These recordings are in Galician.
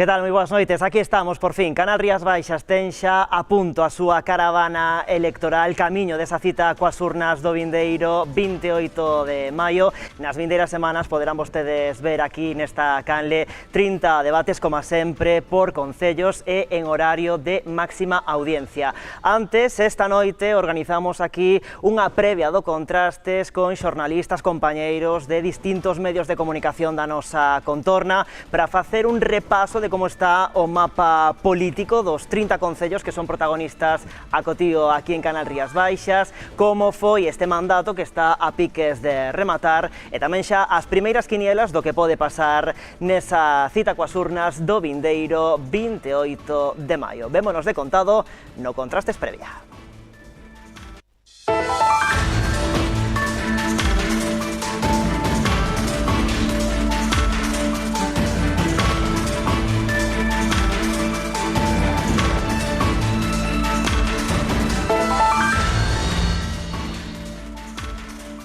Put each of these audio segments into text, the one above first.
Que tal? Moi boas noites, aquí estamos, por fin. Canal Rías Baixas ten xa a punto a súa caravana electoral, camiño desa cita coas urnas do vindeiro 28 de maio. Nas vindeiras semanas poderán vostedes ver aquí nesta canle 30 debates, como sempre, por concellos e en horario de máxima audiencia. Antes, esta noite, organizamos aquí unha previa do Contrastes con xornalistas, compañeiros de distintos medios de comunicación da nosa contorna para facer un repaso de como está o mapa político dos 30 concellos que son protagonistas a cotío aquí en Canal Rías Baixas, como foi este mandato que está a piques de rematar e tamén xa as primeiras quinielas do que pode pasar nesa cita coas urnas do vindeiro 28 de maio. Vémonos de contado no Contrastes previa.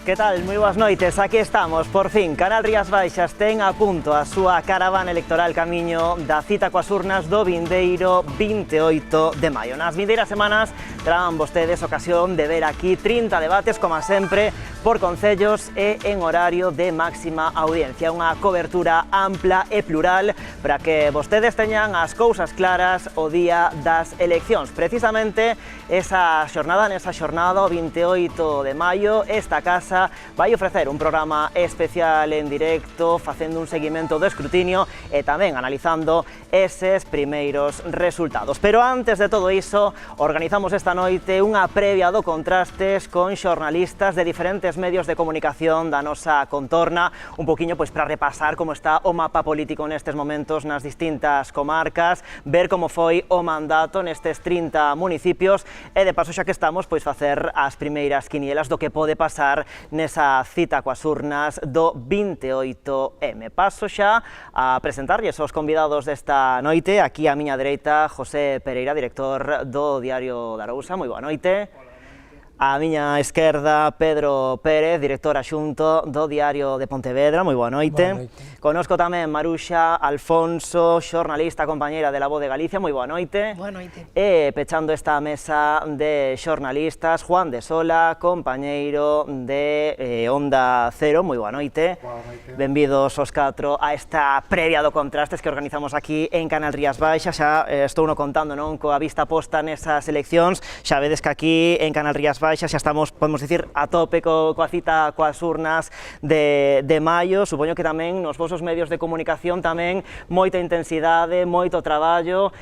Que tal? Moi boas noites, aquí estamos, por fin. Canal Rías Baixas ten a punto a súa caravana electoral camiño da cita coas urnas do vindeiro 28 de maio. Nas vindeiras semanas terán vostedes ocasión de ver aquí 30 debates, como sempre, por concellos e en horario de máxima audiencia. Unha cobertura ampla e plural para que vostedes teñan as cousas claras o día das eleccións. Precisamente, nesa xornada, o 28 de maio, esta casa vai ofrecer un programa especial en directo, facendo un seguimento do escrutinio e tamén analizando eses primeiros resultados. Pero antes de todo iso, organizamos esta noite unha previa do Contrastes con xornalistas de diferentes medios de comunicación da nosa contorna, un poquinho pois para repasar como está o mapa político nestes momentos nas distintas comarcas, ver como foi o mandato nestes 30 municipios e de paso, xa que estamos, pois facer as primeiras quinielas do que pode pasar nesa cita coas urnas do 28M. Paso xa a presentarlles os convidados desta noite. Aquí á miña dereita, José Pereira, director do Diario da Arousa. Moi boa noite. A miña esquerda, Pedro Pérez, director axunto do Diario de Pontevedra. Moi boa noite. Conozco tamén Maruxa Alfonso, xornalista, compañeira de La Voz de Galicia. Moi boa noite. Boa noite. E pechando esta mesa de xornalistas, Juan de Sola, compañeiro de Onda Cero. Moi boa noite. Boa noite. Benvidos os catro a esta previa do Contrastes que organizamos aquí en Canal Rías Baixas. Xa estou no contando, non, coa vista posta nesas eleccións. Xa vedes que aquí en Canal Rías Baixas xa estamos, podemos dicir, a tope coa cita coas urnas de maio. Supoño que tamén nos vosos medios de comunicación tamén moita intensidade, moito traballo,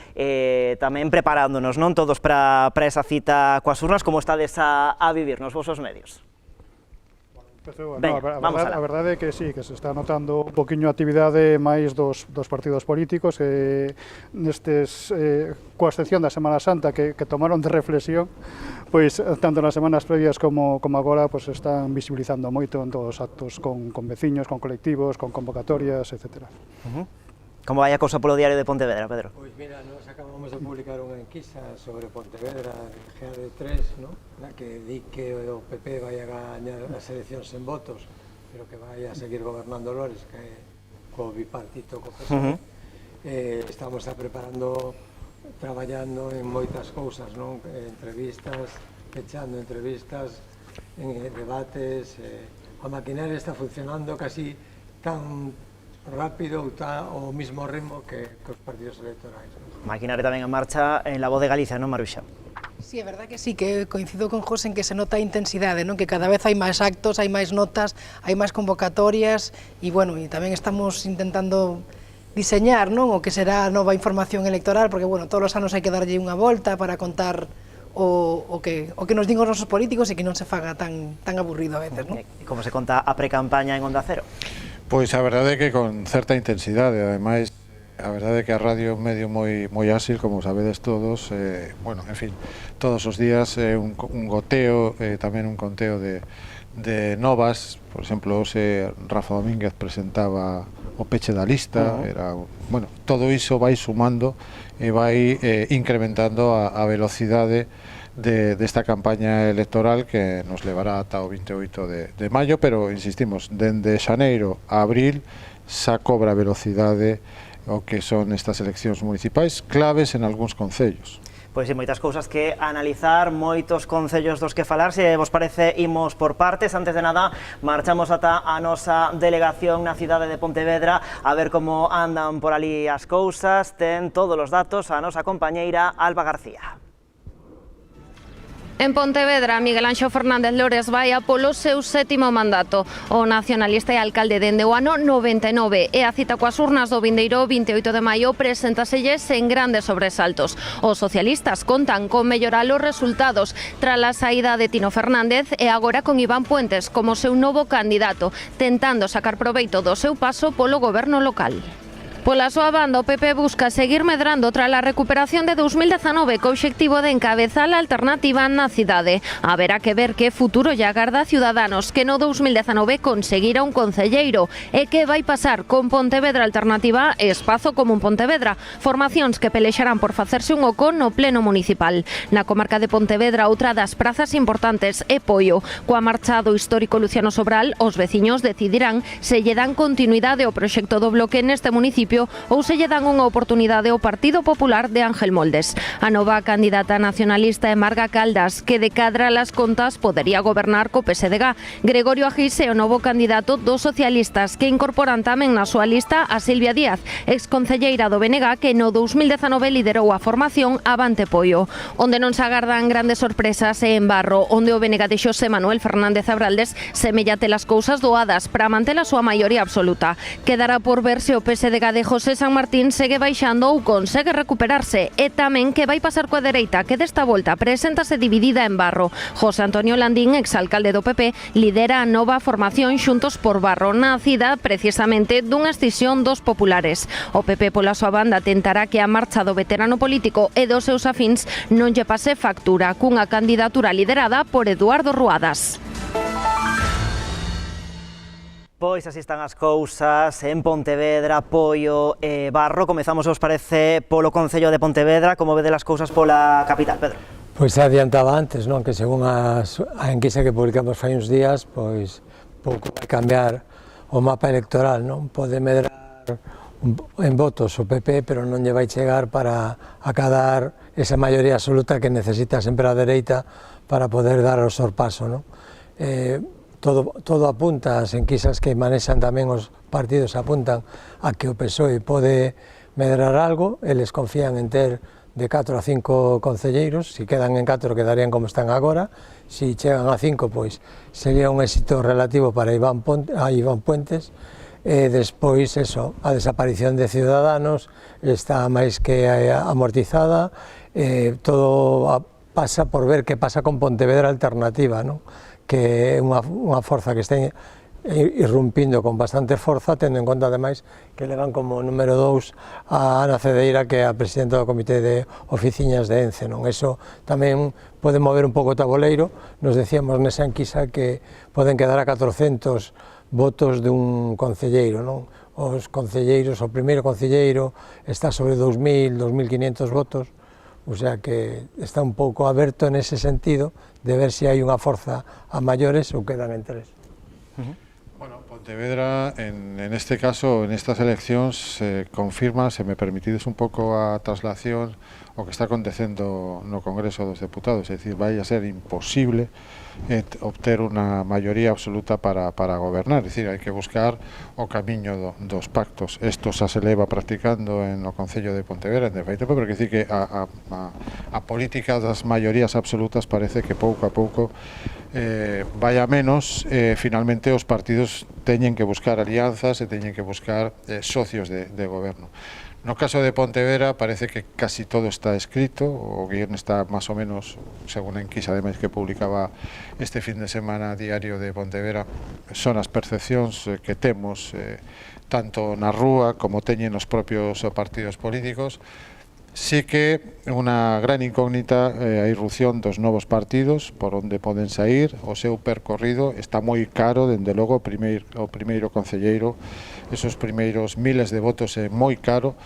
tamén preparándonos, non, todos para esa cita coas urnas. Como estades a vivir nos vosos medios? Venga, a verdade é que sí, que se está notando un poquinho a actividade máis dos partidos políticos nestes, coa excepción da Semana Santa que tomaron de reflexión, pois tanto nas semanas previas como agora pois están visibilizando moito en todos os actos con veciños, con colectivos, con convocatorias, etc. Como vai a cousa polo Diario de Pontevedra, Pedro? Pois mira, nos acabamos de publicar unha enquisa sobre Pontevedra, GAD3, na que di que o PP vai a gañar as eleccións en votos, pero que vai a seguir gobernando Lores, que é co bipartito, co PSOE. Estamos traballando en moitas cousas, entrevistas, pechando entrevistas, debates. A maquinaria está funcionando casi tan rápido ou mismo ritmo que os partidos electorais. Maquinaria tamén en marcha en La Voz de Galicia, non, Maruxa? Sí, é verdad que sí, que coincido con José en que se nota a intensidade, non? Que cada vez hai máis actos, hai máis notas, hai máis convocatorias e, bueno, e tamén estamos intentando diseñar, non, o que será a nova información electoral, porque, bueno, todos os anos hai que darlle unha volta para contar o que nos din os nosos políticos e que non se faga tan aburrido a veces, non? E como se conta a precampaña en Onda Cero? Pois a verdade é que con certa intensidade, ademais, a verdade é que a radio é un medio moi áxil, como sabedes todos, bueno, en fin, todos os días un goteo, tamén un conteo de novas. Por exemplo, hoxe Rafa Domínguez presentaba o peche da lista, bueno, todo iso vai sumando e vai incrementando a velocidade desta campaña electoral que nos levará ata o 28 de maio, pero insistimos, dende xaneiro a abril xa cobra velocidade o que son estas eleccións municipais, claves en algúns concellos. Pois sí, moitas cousas que analizar, moitos concellos dos que falar. Se vos parece, imos por partes. Antes de nada, marchamos ata a nosa delegación na cidade de Pontevedra a ver como andan por ali as cousas. Ten todos os datos a nosa compañeira Alba García. En Pontevedra, Miguel Anxo Fernández Lores vai a polo seu 7º mandato. O nacionalista e alcalde dende o ano 99 e a cita coas urnas do vindeiro 28 de maio preséntaselles en grandes sobresaltos. Os socialistas contan con mellorar os resultados tras a saída de Tino Fernández e agora con Iván Puentes como seu novo candidato, tentando sacar proveito do seu paso polo goberno local. Pola súa banda, o PP busca seguir medrando tras a recuperación de 2019 co obxectivo de encabezar a alternativa na cidade. Haberá que ver que futuro lle agarda a Ciudadanos, que no 2019 conseguira un concelleiro, e que vai pasar con Pontevedra Alternativa e Espazo Común Pontevedra, formacións que pelexarán por facerse un oco no pleno municipal. Na comarca de Pontevedra, outra das prazas importantes é Poio. Coa marcha do histórico Luciano Sobral, os veciños decidirán se lle dan continuidade ao proxecto do bloque neste municipio ou se lle dan unha oportunidade ao Partido Popular de Ángel Moldes. A nova candidata nacionalista é Marga Caldas, que de cadra las contas podería gobernar co PSDG. Gregorio Agís é o novo candidato dos socialistas, que incorporan tamén na súa lista a Silvia Díaz, exconcelleira do BNG, que no 2019 liderou a formación Avante Poio. Onde non se agardan grandes sorpresas é en Barro, onde o BNG de Xosé Manuel Fernández Abraldes semella ter as cousas doadas para manter a súa maioría absoluta. Quedará por ver se o PSDG de José San Martín segue baixando ou consegue recuperarse, e tamén que vai pasar coa dereita, que desta volta preséntase dividida en Barro. José Antonio Landín, exalcalde do PP, lidera a nova formación Xuntos por Barro, nacida precisamente dunha escisión dos populares. O PP, pola súa banda, tentará que a marcha do veterano político e dos seus afíns non lle pase factura, cunha candidatura liderada por Eduardo Ruadas. Pois así están as cousas en Pontevedra, Poio e Barro. Comezamos, os parece, polo Concello de Pontevedra. Como vede as cousas pola capital, Pedro? Pois se adiantaba antes, non? Que según a enquisa que publicamos fai uns días, pois pouco vai cambiar o mapa electoral, non? Pode medrar en votos o PP, pero non lle vai chegar para acadar esa maioría absoluta que necesita sempre a dereita para poder dar o sorpaso, non? Todo apunta, as enquisas que manexan tamén os partidos apuntan a que o PSOE pode medrar algo. Eles confían en ter de 4 a 5 concelleiros. Si quedan en 4 quedarían como están agora. Si chegan a 5, pois sería un éxito relativo para Iván Puentes. E despois, eso, a desaparición de Ciudadanos está máis que amortizada. Todo pasa por ver que pasa con Pontevedra Alternativa, non? Que é unha forza que está irrumpindo con bastante forza, tendo en conta, ademais, que levan como número 2 a Ana Cedeira, que é a presidenta do Comité de Oficiñas de Ence, non? Eso tamén pode mover un pouco o tabuleiro. Nos decíamos nesa enquisa que poden quedar a 400 votos dun concelleiro, non? Os concelleiros, o primeiro concelleiro está sobre 2.000, 2.500 votos, o sea que está un pouco aberto nese sentido de ver se hai unha forza a maiores ou quedan en 3. Bueno, Pontevedra, en este caso, en estas eleccións, se confirma, se me permitides un pouco a traslación, o que está acontecendo no Congreso dos Deputados, é dicir, vai a ser imposible obter unha maioría absoluta para gobernar, é dicir, hai que buscar o camiño dos pactos. Isto xa se leva practicando no Concello de Pontevedra, de feito, pero que dicir que a política das maiorías absolutas parece que pouco a pouco vai a menos. Finalmente os partidos teñen que buscar alianzas e teñen que buscar socios de goberno. No caso de Pontevedra parece que casi todo está escrito, o guión está máis ou menos, según a enquisa ademais que publicaba este fin de semana Diario de Pontevedra, son as percepcións que temos tanto na rúa como teñen os propios partidos políticos. Sí que unha gran incógnita a irrupción dos novos partidos, por onde poden sair, o seu percorrido está moi caro, dende logo, o primeiro concelleiro, esos primeiros miles de votos é moi caro,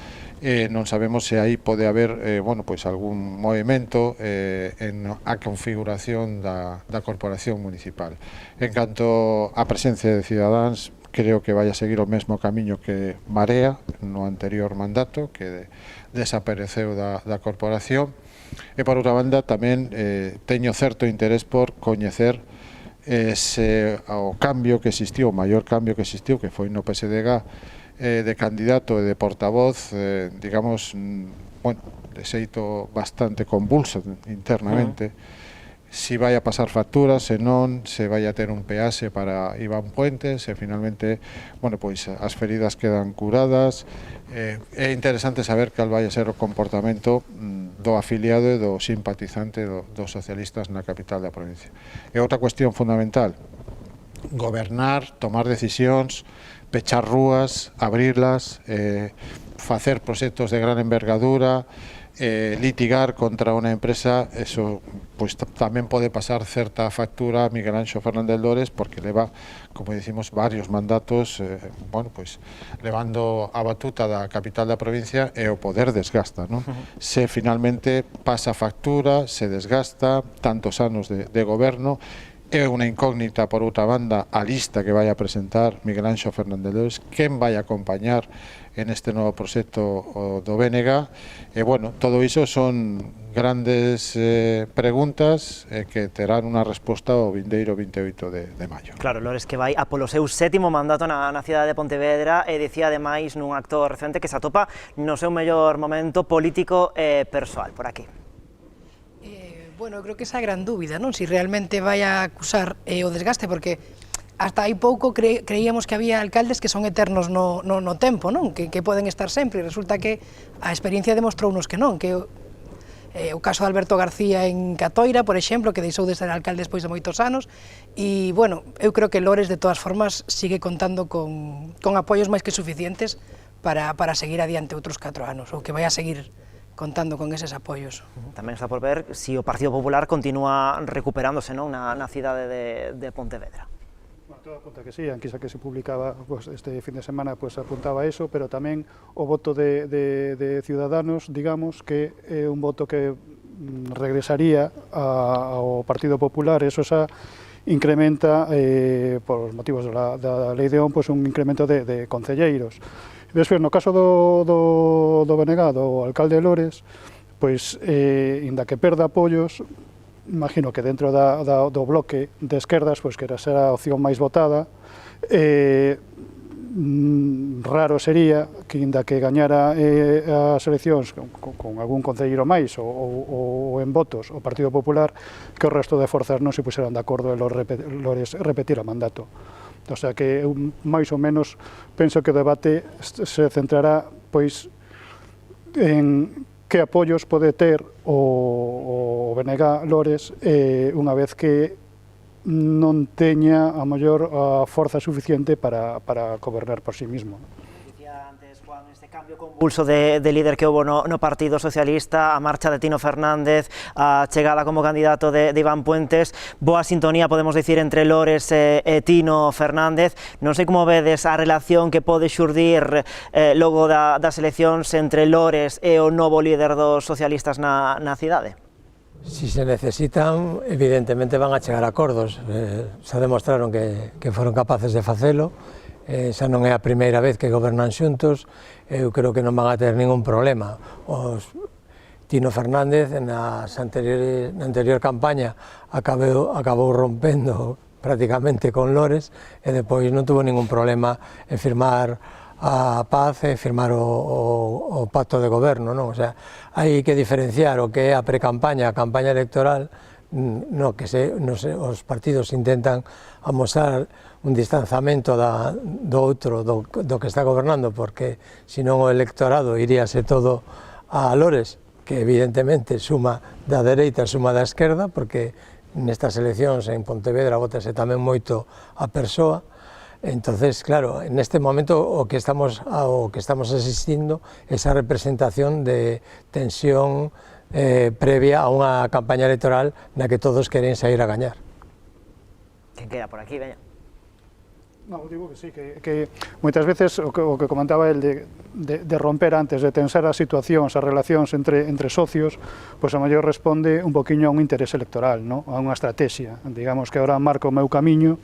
non sabemos se aí pode haber algún movimento en a configuración da corporación municipal. En canto á presencia de Cidadáns, creo que vai a seguir o mesmo camiño que Marea no anterior mandato, que desapareceu da corporación, e por outra banda tamén teño certo interés por coñecer o cambio que existiu, o maior cambio que existiu, que foi no PSDG, de candidato e de portavoz, digamos, bueno, de xeito bastante convulso internamente, si vai a pasar facturas, se non, se vai a ter un peaxe para Iván Puentes, e finalmente, bueno, pois as feridas quedan curadas. É interesante saber cal vai a ser o comportamento do afiliado e do simpatizante dos socialistas na capital da provincia. E outra cuestión fundamental, gobernar, tomar decisións, pechar rúas, abrirlas, facer proxectos de gran envergadura, litigar contra unha empresa, eso pues tamén pode pasar certa factura a Miguel Anxo Fernández Lores, porque leva, como dicimos, varios mandatos, bueno, pues levando a batuta da capital da provincia, e o poder desgasta, non? Se finalmente pasa factura, se desgasta, tantos anos de goberno. É unha incógnita, por outra banda, a lista que vai a presentar Miguel Anxo Fernández Lores, quen vai a acompañar en este novo proxecto do BNG, e, bueno, todo iso son grandes preguntas que terán unha resposta o vindeiro 28 de maio. Claro, Lores que vai a polo seu sétimo mandato na cidade de Pontevedra, e dicía ademais nun acto recente que se atopa no seu mellor momento político e persoal, por aquí. Bueno, eu creo que esa é a gran dúbida, non? Si realmente vai a acusar o desgaste, porque hasta hai pouco creíamos que había alcaldes que son eternos no tempo, non? Que poden estar sempre, e resulta que a experiencia demostrounos que non, que o caso de Alberto García en Catoira, por exemplo, que deixou de ser alcalde despois de moitos anos, e, bueno, eu creo que Lores, de todas formas, sigue contando con apoios máis que suficientes para seguir adiante outros 4 anos, ou que vai a seguir contando con eses apoios. Tamén está por ver si o Partido Popular continúa recuperándose, non, na cidade de Pontevedra. Bueno, todo apunta que sí, a enquisa que se publicaba pues, este fin de semana pues, apuntaba eso, pero tamén o voto de Ciudadanos, digamos, que é un voto que regresaría ao Partido Popular, eso xa incrementa, por os motivos da Lei de ON, pues, un incremento de concelleiros. Despois, no caso do BNG, do alcalde Lores, pois, inda que perda apoios, imagino que dentro do bloque de esquerdas, pois, que será a opción máis votada, raro sería que, inda que gañara as eleccións con algún concelleiro máis ou en votos o Partido Popular, que o resto de forzas non se puseran de acordo en Lores repetir o mandato. O sea que eu máis ou menos penso que o debate se centrará pois en que apoios pode ter o BNG Lores unha vez que non teña a maior forza suficiente para gobernar por sí mismo. Dicía antes, Juan, este cambio convulso de líder que houve no Partido Socialista, a marcha de Tino Fernández, a chegada como candidato de Iván Puentes, boa sintonía, podemos dicir, entre Lores e Tino Fernández. Non sei como vedes a relación que pode xurdir logo das eleccións entre Lores e o novo líder dos socialistas na cidade. Si se necesitan, evidentemente van a chegar a acordos, xa demostraron que foron capaces de facelo, xa non é a primeira vez que gobernan xuntos, eu creo que non van a ter ningún problema. Tino Fernández na anterior campaña acabou rompendo prácticamente con Lores e depois non tuvo ningún problema en firmar a paz e firmar o pacto de goberno, non? O sea, hai que diferenciar o que é a precampaña, a campaña electoral, no que os partidos intentan amosar un distanzamento do outro, do que está gobernando, porque senón o electorado iríase todo a Lores, que evidentemente suma da dereita, suma da esquerda, porque nestas eleccións en Pontevedra votase tamén moito a persoa. Entonces, claro, en este momento o que estamos asistindo é esa representación de tensión previa a unha campaña electoral na que todos queren sair a gañar. Quen queda por aquí, veña? No, digo que sí, que moitas veces o que comentaba el de romper antes, de tensar as situacións, as relacións entre socios, pois a mellor responde un poquinho a un interés electoral, ¿no? A unha estrategia. Digamos que agora marco o meu camiño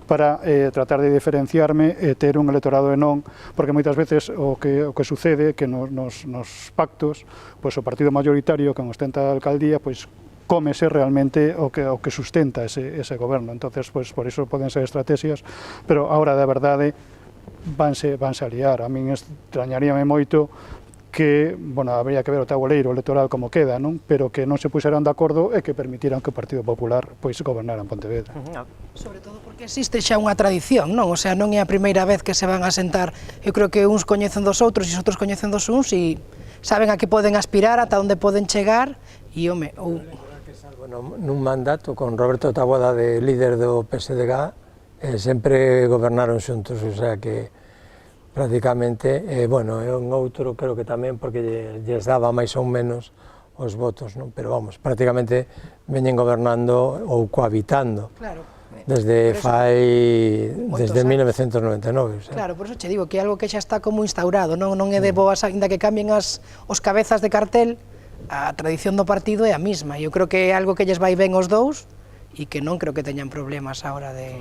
para tratar de diferenciarme e ter un electorado e non, porque moitas veces o que sucede que nos pactos, pois o partido mayoritario que ostenta a alcaldía, pois cómese realmente o que sustenta ese goberno. Entonces, pues, por iso poden ser estrategias, pero ahora de verdade vanse a liar. A min extrañaríame moito que, bueno, habría que ver o tabuleiro electoral como queda, non? Pero que non se puxeran de acordo e que permitiran que o Partido Popular pois gobernara en Pontevedra. Sobre todo porque existe xa unha tradición, non? O sea, non é a primeira vez que se van a sentar. Eu creo que uns coñecen dos outros e os outros coñecen dos uns e saben a que poden aspirar, ata onde poden chegar e, home, nun mandato con Roberto Taboada de líder do PSDG sempre gobernaron xuntos, o sea que prácticamente, bueno, é un outro creo que tamén porque lles daba máis ou menos os votos, non? Pero vamos, prácticamente veñen gobernando ou cohabitando. Claro. Desde 1999. Claro, por eso che digo que é algo que xa está como instaurado, non é de boas, ainda que cambien os cabezas de cartel, a tradición do partido é a mesma. Eu creo que é algo que lles vai ben os dous e que non creo que teñan problemas a hora de...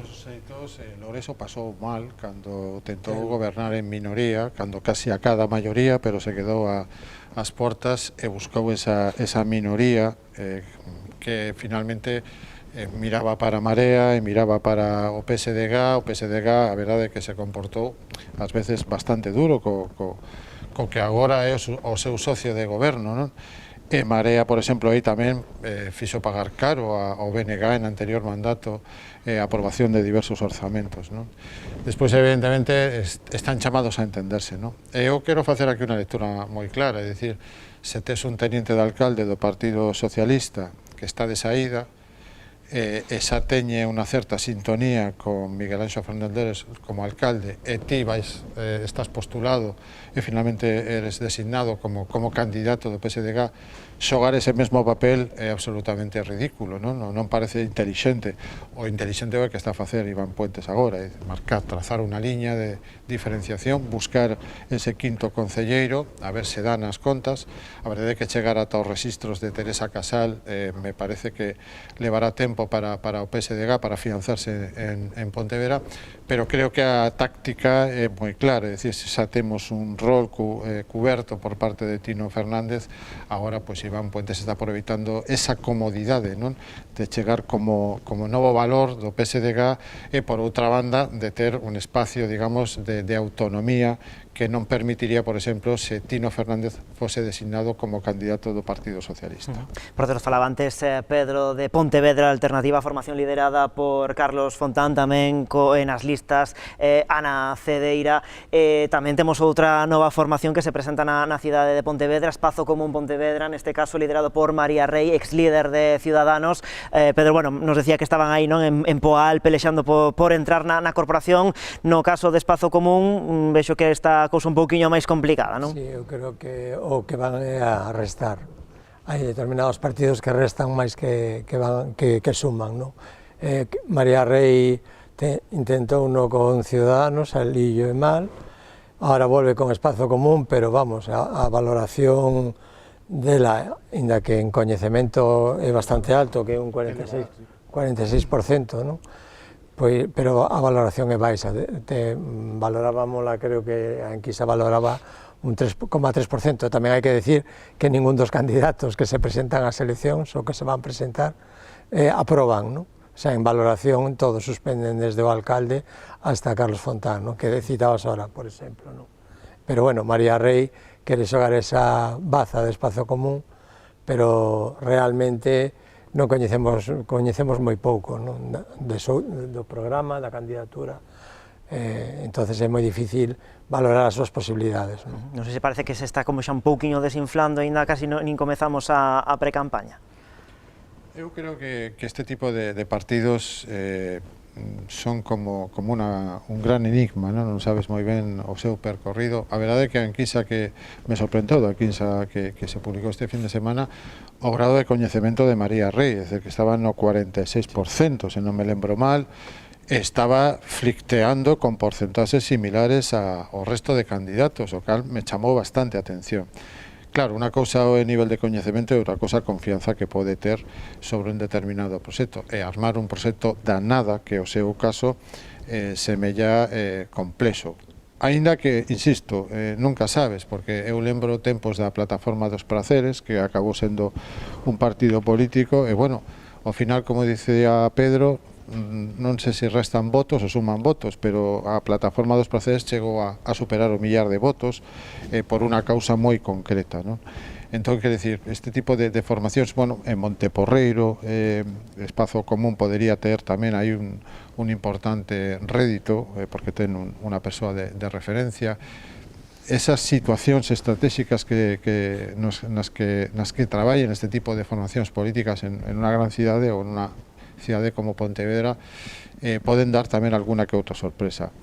Loreso pasou mal cando tentou gobernar en minoría, cando casi a cada maioría, pero se quedou ás portas e buscou esa minoría que finalmente miraba para a Marea e miraba para o PSDG. O PSDG, a verdade é que se comportou ás veces bastante duro co que agora é o seu socio de goberno, non? E Marea, por exemplo, aí tamén fixo pagar caro ao BNG en anterior mandato a aprobación de diversos orzamentos, non? Despois, evidentemente, están chamados a entenderse, non? E eu quero facer aquí unha lectura moi clara, é dicir, se tes un teniente de alcalde do Partido Socialista que está de saída, esa teñe unha certa sintonía con Miguel Anxo Fernández como alcalde e ti estás postulado e finalmente eres designado como candidato do PSDG, xogar ese mesmo papel é absolutamente ridículo, non parece intelixente. O intelixente é o que está a facer Iván Puentes agora, é marcar, trazar unha liña de diferenciación, buscar ese quinto concelleiro, a ver se dan as contas. A verdade é que chegar ata os registros de Teresa Casal me parece que levará tempo para o PSDG para afianzarse en Pontevedra, pero creo que a táctica é moi clara, é dicir, se xa temos un rol cuberto por parte de Tino Fernández, agora pois Iván Puentes está aproveitando esa comodidade, non, de chegar como novo valor do PSDG e por outra banda de ter un espacio, digamos, de autonomía que non permitiría, por exemplo, se Tino Fernández fose designado como candidato do Partido Socialista. Por certo, falaba antes Pedro de Pontevedra, alternativa a formación liderada por Carlos Fontán, tamén nas listas Ana Cedeira. Tamén temos outra nova formación que se presenta na cidade de Pontevedra, Espazo Común Pontevedra, neste caso liderado por María Rey, ex líder de Ciudadanos. Pedro, bueno, nos decía que estaban aí, non, en Poal, pelexando por entrar na corporación. No caso de Espazo Común, vexo que está cousa un pouquiño máis complicada, non? Sí, eu creo que o que van a restar. Hai determinados partidos que restan máis que suman, non? María Rey intentou uno con Ciudadanos, alillo e mal, ahora volve con Espazo Común, pero vamos, a valoración dela, inda que en coñecemento é bastante alto, que é un 46%, non? Pero a valoración é baixa, valorábamos, creo que a enquisa valoraba un 3,3%. Tamén hai que decir que ningún dos candidatos que se presentan ás eleccións ou que se van presentar aproban, non? O sea, en valoración todos suspenden desde o alcalde hasta Carlos Fontán, non? Que citabas ahora, por exemplo, non? Pero bueno, María Rey quere xogar esa baza de Espazo Común, pero realmente non coñecemos moi pouco, non? Do programa, da candidatura, entonces é moi difícil valorar as súas posibilidades. Non sei se parece que se está como xa un pouquiño desinflando, ainda casi nin comezamos a pre-campaña. Eu creo que este tipo de partidos son como un gran enigma, non sabes moi ben o seu percorrido. A verdade é que a enquisa que me sorprendeu, a enquisa que se publicou este fin de semana, o grado de coñecemento de María Rey, é dicir, que estaba no 46%, se non me lembro mal, estaba flicteando con porcentaxes similares ao resto de candidatos, o cal me chamou bastante a atención. Claro, unha cousa é o nivel de coñecemento e outra cousa a confianza que pode ter sobre un determinado proxecto. E armar un proxecto da nada, que o seu caso semella complexo. Aínda que, insisto, nunca sabes, porque eu lembro tempos da Plataforma dos Praceres, que acabou sendo un partido político, e bueno, ao final, como dicía Pedro, non sei se restan votos ou suman votos, pero a Plataforma dos Praceres chegou a superar o 1.000.000 de votos por unha causa moi concreta, non? Entón, quer decir, este tipo de formacións, bueno, en Monteporreiro, Espazo Común podería ter tamén aí un importante rédito, porque ten unha persoa de referencia. Esas situacións estratégicas nas que traballen este tipo de formacións políticas en unha gran cidade ou en unha cidade como Pontevedra poden dar tamén alguna que outra sorpresa.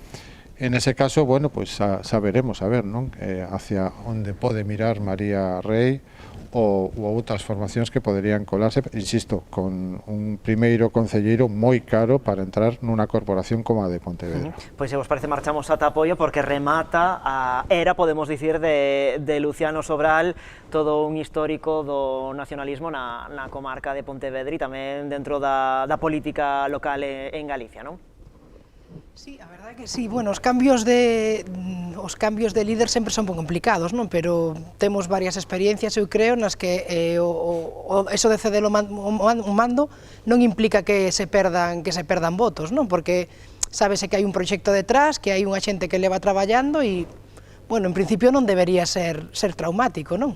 En ese caso, bueno, pues saberemos, a ver, non? Hacia onde pode mirar María Rei ou outras formacións que poderían colarse, insisto, con un primeiro concelleiro moi caro para entrar nunha corporación como a de Pontevedra. Pois se vos parece marchamos ata Apoio porque remata a era, podemos dicir, de Luciano Sobral, todo un histórico do nacionalismo na comarca de Pontevedra e tamén dentro da política local en Galicia, non? Sí, a verdade que sí. Bueno, os cambios de líder sempre son complicados, non? Pero temos varias experiencias, eu creo, nas que eso de ceder o mando non implica que se perdan votos, non? Porque sábese que hai un proxecto detrás, que hai unha xente que leva traballando e, bueno, en principio non debería ser traumático, non?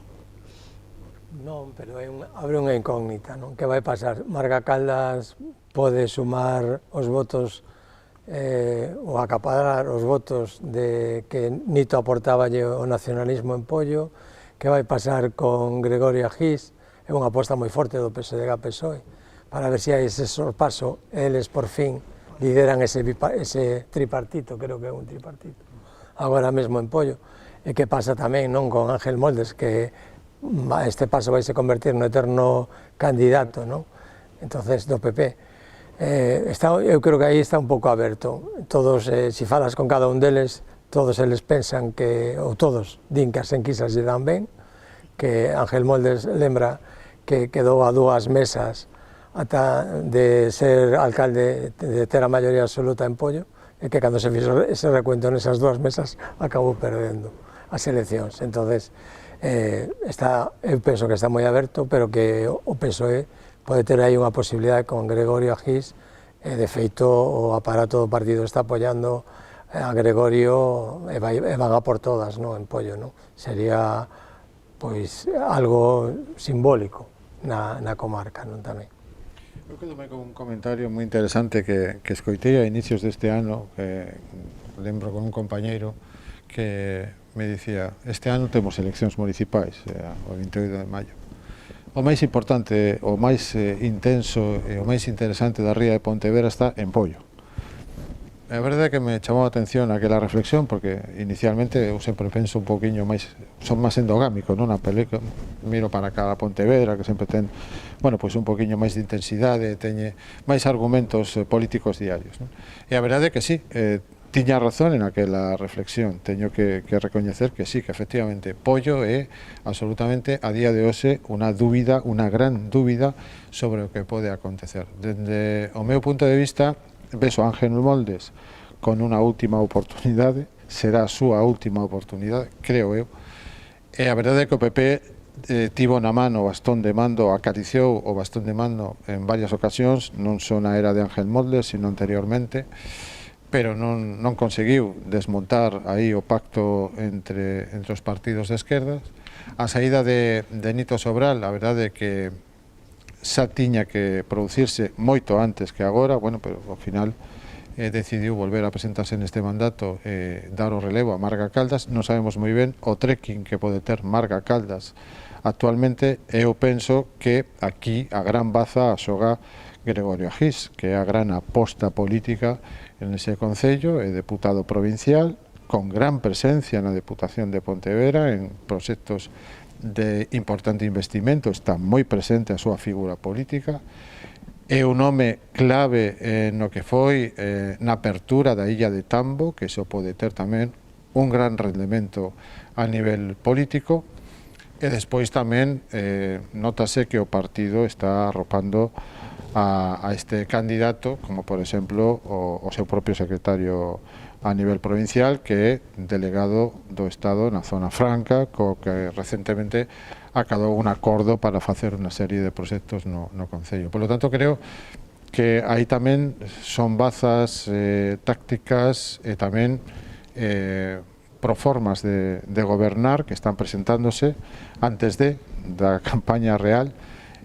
Non, pero abre unha incógnita, non? Que vai pasar? Marga Caldas pode sumar os votos ou acaparar os votos de que Nito aportaballe o nacionalismo en Pollo, que vai pasar con Gregorio Agís, é unha aposta moi forte do PSDG-PSOE, para ver se hai ese sorpaso, eles por fin lideran ese tripartito, creo que é un tripartito, agora mesmo en Pollo, e que pasa tamén non con Ángel Moldes, que este paso vai se convertir no eterno candidato, non? Entonces, do PP. Eu creo que aí está un pouco aberto. Todos, se falas con cada un deles, todos eles pensan que, ou todos, din que as enquisas lle dan ben, que Ángel Moldes lembra que quedou a 2 mesas ata de ser alcalde, de ter a maioría absoluta en Pollo, e que cando se fixo ese recuento nesas 2 mesas acabou perdendo as eleccións. Entonces, eu penso que está moi aberto, pero que o PSOE pode ter aí unha posibilidade con Gregorio Agís, de feito o aparato do partido está apoiando a Gregorio e van a por todas, non, en Pollo, non? Sería, pois, algo simbólico na comarca, non, tamén. Eu quedome con un comentario moi interesante que escoitei a inicios deste ano, que lembro con un compañeiro que me dicía, este ano temos eleccións municipais, o 28 de maio. O máis importante, o máis intenso e o máis interesante da ría de Pontevedra está en Pollo. A verdade é que me chamou a atención aquela reflexión, porque inicialmente eu sempre penso un poquinho máis, son máis endogámico, non? Na película, miro para cada Pontevedra, que sempre ten, bueno, pois un poquinho máis de intensidade, teñe máis argumentos políticos diarios, non? E a verdade é que sí, tiña razón en aquela reflexión, teño que recoñecer que sí, que efectivamente Pollo é absolutamente a día de hoxe unha dúbida, unha gran dúbida sobre o que pode acontecer. Dende o meu punto de vista, vexo a Ángel Moldes con unha última oportunidade, será a súa última oportunidade, creo eu, e a verdade é que o PP tivo na mano o bastón de mando, acariciou o bastón de mando en varias ocasións, non só na era de Ángel Moldes, sino anteriormente, pero non conseguiu desmontar aí o pacto entre os partidos de esquerdas. A saída de Nito Sobral, a verdade é que xa tiña que producirse moito antes que agora, bueno, pero ao final decidiu volver a presentarse neste mandato e dar o relevo a Marga Caldas. Non sabemos moi ben o trekking que pode ter Marga Caldas actualmente. Eu penso que aquí a gran baza a xoga Gregorio Agís, que é a gran aposta política en ese concello, é deputado provincial, con gran presencia na Deputación de Pontevedra, en proxectos de importante investimento, está moi presente a súa figura política, é un home clave no que foi na apertura da illa de Tambo, que iso pode ter tamén un gran rendemento a nivel político, e despois tamén notase que o partido está arropando a este candidato, como por exemplo o seu propio secretario a nivel provincial, que é delegado do Estado na Zona Franca, co que recentemente acabou un acordo para facer unha serie de proxectos no Concello. Por lo tanto, creo que aí tamén son bazas tácticas e tamén proformas de gobernar que están presentándose antes da campaña real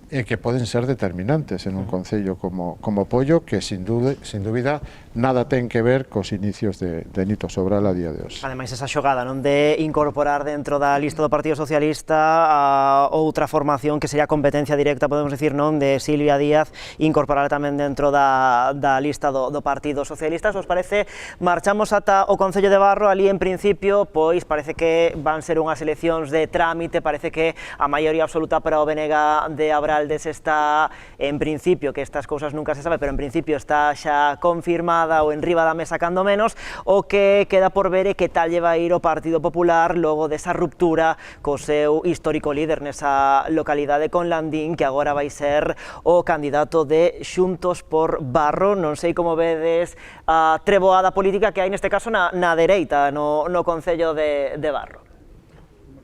e que poden ser determinantes en un concello como Pollo, que sin dúbida nada ten que ver cos inicios de Nito Sobral a día de hoxe. Ademais, esa xogada non de incorporar dentro da lista do Partido Socialista a outra formación que sería competencia directa, podemos decir, non, de Silvia Díaz, incorporar tamén dentro da lista do Partido Socialista. Se os parece, marchamos ata o Concello de Barro. Ali, en principio, pois parece que van ser unhas eleccións de trámite, parece que a maioría absoluta para o BNG de Abraldes está, en principio, que estas cousas nunca se sabe, pero en principio está xa confirmada ou en riba da mesa cando menos. O que queda por ver é que tal lle vai ir o Partido Popular logo desa ruptura co seu histórico líder nesa localidade con Landín, que agora vai ser o candidato de Xuntos por Barro. Non sei como vedes a treboada política que hai neste caso na dereita, no Concello de Barro.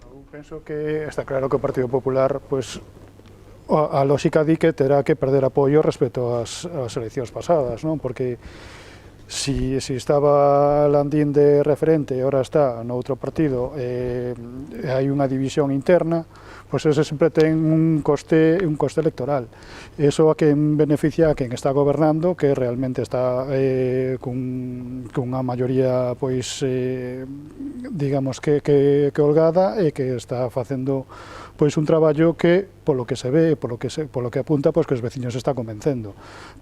Bueno, penso que está claro que o Partido Popular, pues, a lógica di que terá que perder apoio respecto ás eleccións pasadas, non? Porque si estaba Landín de referente e agora está no outro partido, hai unha división interna, pois ese sempre ten un coste electoral. Eso a quen beneficia a quen está gobernando, que realmente está cunha maioría, pois, digamos que holgada, e que está facendo pois un traballo que, polo que se ve, polo que apunta, pois que os veciños está convencendo.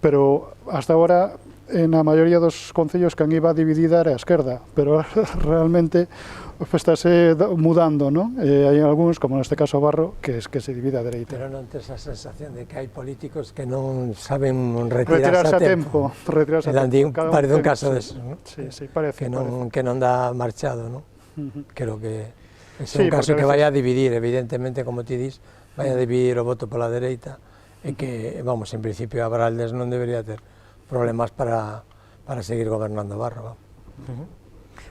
Pero hasta agora, na maioría dos concellos, quen iba dividida era a esquerda, pero realmente estáse mudando, non? Hai algúns, como neste caso Barro, que se divide a dereita. Pero non tes a sensación de que hai políticos que non saben retirarse a tempo. Retirarse a tempo. Parece un caso deso, non? Sí, parece. Que non dá marchado, non? Creo que é un caso que vai a dividir, evidentemente, como ti dis, vai a dividir o voto pola dereita, e que, vamos, en principio, Abraldes non debería ter problemas para seguir gobernando Barro.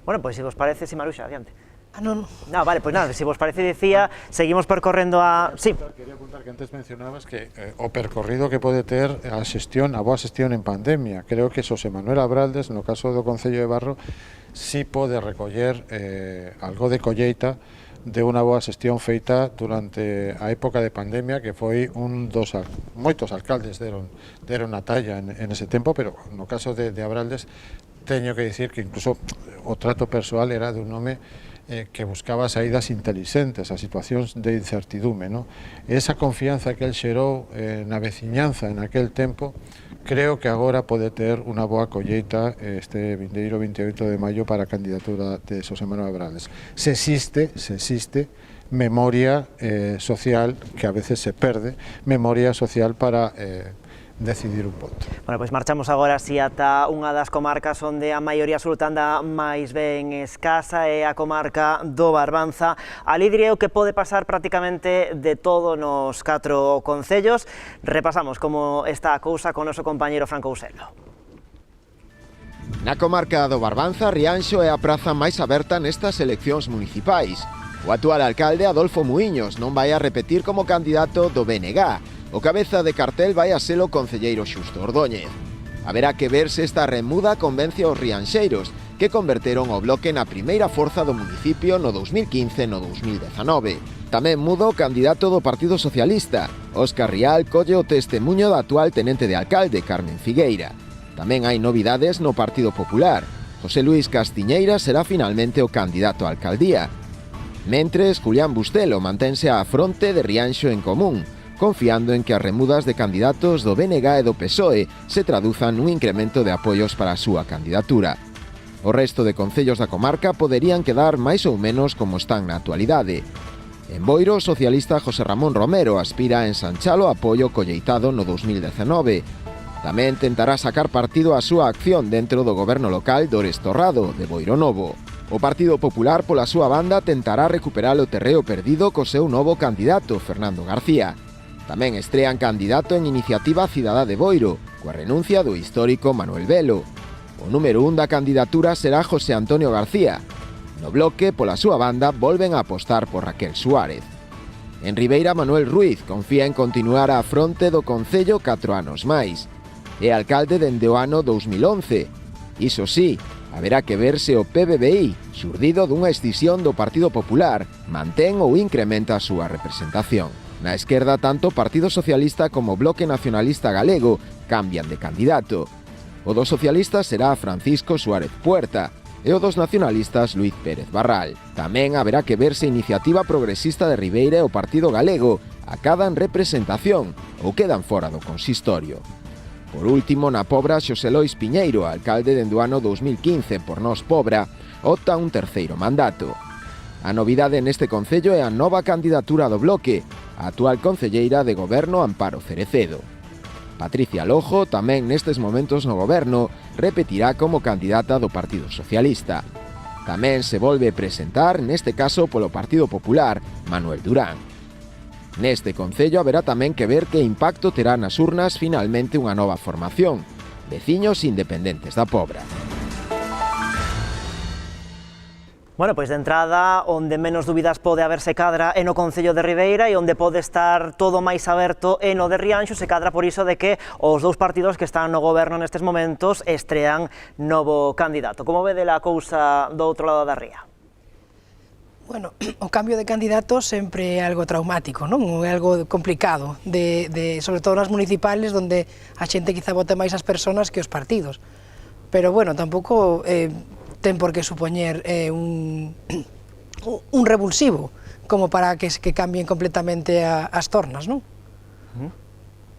Bueno, pois, se vos parece, si Maruxa, adiante. Non. No, vale, pois nada, se vos parece, decía, seguimos percorrendo a... Sí. Quería apuntar que antes mencionabas que o percorrido que pode ter a boa xestión en pandemia. Creo que Xosé Manuel Abraldes, no caso do Concello de Barro, sí pode recoller algo de colleita de unha boa xestión feita durante a época de pandemia, que foi moitos alcaldes deron a talla en ese tempo, pero no caso de Abraldes teño que dicir que incluso o trato persoal era de un home que buscaba saídas intelixentes a situacións de incertidume, non? Esa confianza que el xerou na veciñanza en aquel tempo, creo que agora pode ter unha boa colleita este vindeiro 28 de maio para a candidatura de Xosé Manuel Abraldes. Se existe memoria social, que a veces se perde, memoria social para decidir un voto. Bueno, pois marchamos agora así ata unha das comarcas onde a maioría absoluta anda máis ben escasa, é a comarca do Barbanza. Ali diría que pode pasar prácticamente de todo nos 4 concellos. Repasamos como está a cousa con o noso compañeiro Franco Uselo. Na comarca do Barbanza, Rianxo é a praza máis aberta nestas eleccións municipais. O actual alcalde, Adolfo Muiños, non vai a repetir como candidato do BNG. O cabeza de cartel vai a ser o concelleiro Xusto Ordóñez. Haberá que ver se esta remuda convence aos rianxeiros, que converteron o Bloque na primeira forza do municipio no 2015 e no 2019. Tamén muda o candidato do Partido Socialista. Óscar Rial colle o testemuño da actual tenente de alcalde, Carmen Figueira. Tamén hai novidades no Partido Popular. José Luis Castiñeira será finalmente o candidato á alcaldía. Mentres, Julián Bustelo mantense á fronte de Rianxo en Común, confiando en que as remudas de candidatos do BNG e do PSOE se traduzan nun incremento de apoios para a súa candidatura. O resto de concellos da comarca poderían quedar máis ou menos como están na actualidade. En Boiro, o socialista José Ramón Romero aspira a ensanchar o apoio colleitado no 2019. Tamén tentará sacar partido á súa acción dentro do goberno local do Torrado, de Boiro Novo. O Partido Popular, pola súa banda, tentará recuperar o terreo perdido co seu novo candidato, Fernando García. Tamén estrean candidato en Iniciativa Cidadá de Boiro, coa renuncia do histórico Manuel Velo. O número 1 da candidatura será José Antonio García. No Bloque, pola súa banda, volven a apostar por Raquel Suárez. En Ribeira, Manuel Ruiz confía en continuar á fronte do Concello 4 anos máis. É alcalde dende o ano 2011. Iso sí, haberá que ver se o PBBI, xurdido dunha escisión do Partido Popular, mantén ou incrementa a súa representación. Na esquerda, tanto o Partido Socialista como o Bloque Nacionalista Galego cambian de candidato. O dos socialistas será Francisco Suárez Puerta e o dos nacionalistas Luís Pérez Barral. Tamén haberá que ver se Iniciativa Progresista de Ribeira e o Partido Galego acadan representación ou quedan fora do consistorio. Por último, na Pobra, Xosé Lois Piñeiro, alcalde dende o ano 2015 por Nós Pobra, opta un terceiro mandato. A novidade neste concello é a nova candidatura do Bloque, a actual concelleira de Goberno Amparo Cerecedo. Patricia Lojo, tamén nestes momentos no Goberno, repetirá como candidata do Partido Socialista. Tamén se volve presentar, neste caso polo Partido Popular, Manuel Durán. Neste concello haberá tamén que ver que impacto terá nas urnas finalmente unha nova formación, Veciños Independentes da Pobra. Bueno, pois de entrada, onde menos dúbidas pode haberse cadra é no Concello de Ribeira e onde pode estar todo máis aberto é no de Rianxo, se cadra por iso de que os dous partidos que están no goberno nestes momentos estrean novo candidato. Como vede a cousa do outro lado da ría? Bueno, o cambio de candidato sempre é algo traumático, non? É algo complicado, sobre todo nas municipales, onde a xente quizá vote máis as persoas que os partidos. Pero, bueno, tampouco ten por que supoñer un revulsivo, como para que cambien completamente as tornas, non?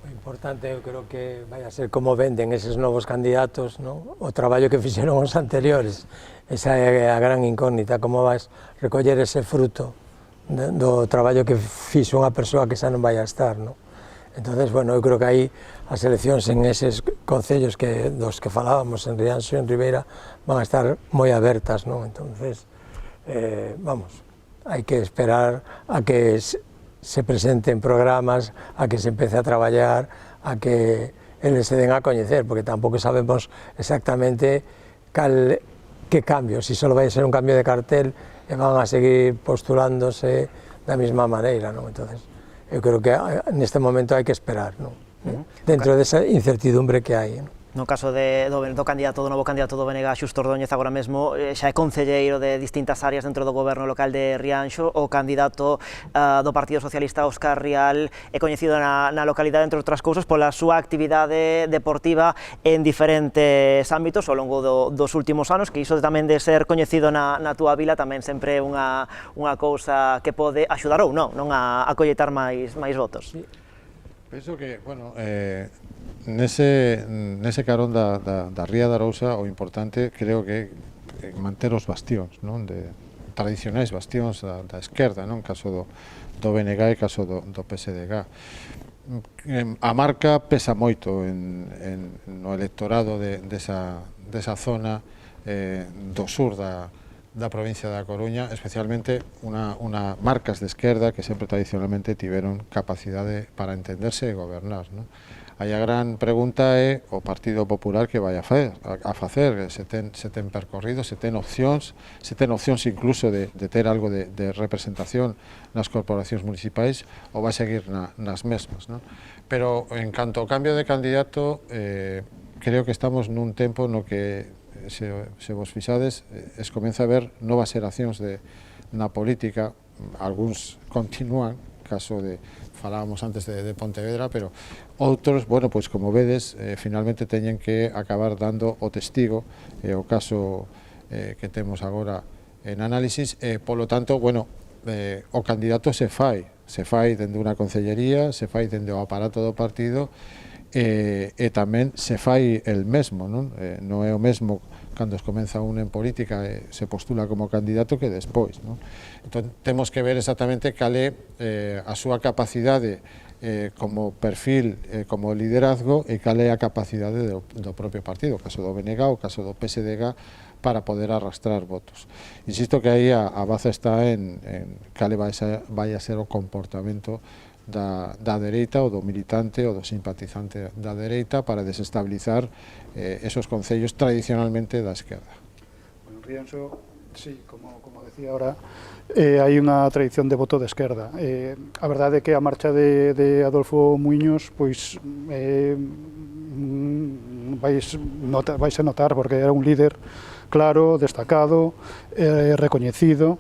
O importante, eu creo que vai a ser como venden eses novos candidatos, non? O traballo que fixeron os anteriores. Esa é a gran incógnita, como vais recoller ese fruto do traballo que fixo unha persoa que xa non vai a estar, non? Entonces, bueno, eu creo que aí as eleccións en eses concellos dos que falábamos en Rianxo e en Ribeira van a estar moi abertas, non? Entonces, vamos, hai que esperar a que se presenten programas, a que se empece a traballar, a que eles se den a coñecer, porque tampouco sabemos exactamente que cambio, si só vai ser un cambio de cartel e van a seguir postulándose da mesma maneira, non? Entonces, eu creo que neste momento hai que esperar, non? Dentro desa incertidumbre que hai, non? No caso do novo candidato do BNG, Xusto Ordóñez, agora mesmo xa é concelleiro de distintas áreas dentro do goberno local de Rianxo. O candidato do Partido Socialista, Óscar Rial, é coñecido na localidade, entre outras cousas, pola súa actividade deportiva en diferentes ámbitos ao longo dos últimos anos, que iso tamén de ser coñecido na túa vila tamén sempre é unha cousa que pode axudar ou non a colleitar máis votos. Penso que, bueno, nese carón da Ría de Arousa, o importante creo que manter os bastións, non? Tradicionais bastións da esquerda, non? Caso do BNG e caso do PSDG. A marca pesa moito no electorado desa zona do sur da provincia da Coruña, especialmente unha marcas de esquerda que sempre tradicionalmente tiveron capacidade para entenderse e gobernar, non? Aí a gran pregunta é o Partido Popular que vai a facer, se ten percorrido, se ten opcións incluso de ter algo de representación nas corporacións municipais, ou vai seguir nas mesmas, non? Pero en canto ao cambio de candidato, creo que estamos nun tempo no que se vos fixades, es comeza a ver novas xeracións na política, algúns continúan, caso falábamos antes de Pontevedra, pero outros, bueno, pois como vedes, finalmente teñen que acabar dando o testigo, o caso que temos agora en análisis, polo tanto, bueno, o candidato se fai dende unha concellería, se fai dende o aparato do partido, e tamén se fai el mesmo, non? Non é o mesmo cando comeza un en política e se postula como candidato que despois, non? Entón, temos que ver exactamente cal é a súa capacidade como perfil, como liderazgo e cal é a capacidade do propio partido, o caso do BNG, o caso do PSDG, para poder arrastrar votos. Insisto que aí a baza está en cal vai a ser o comportamento da dereita ou do militante ou do simpatizante da dereita para desestabilizar esos concellos tradicionalmente da esquerda. Bueno, Rianxo, sí, como decía ahora, hai unha tradición de voto de esquerda. A verdade é que a marcha de Adolfo Muiños pois vais a notar porque era un líder claro, destacado, recoñecido,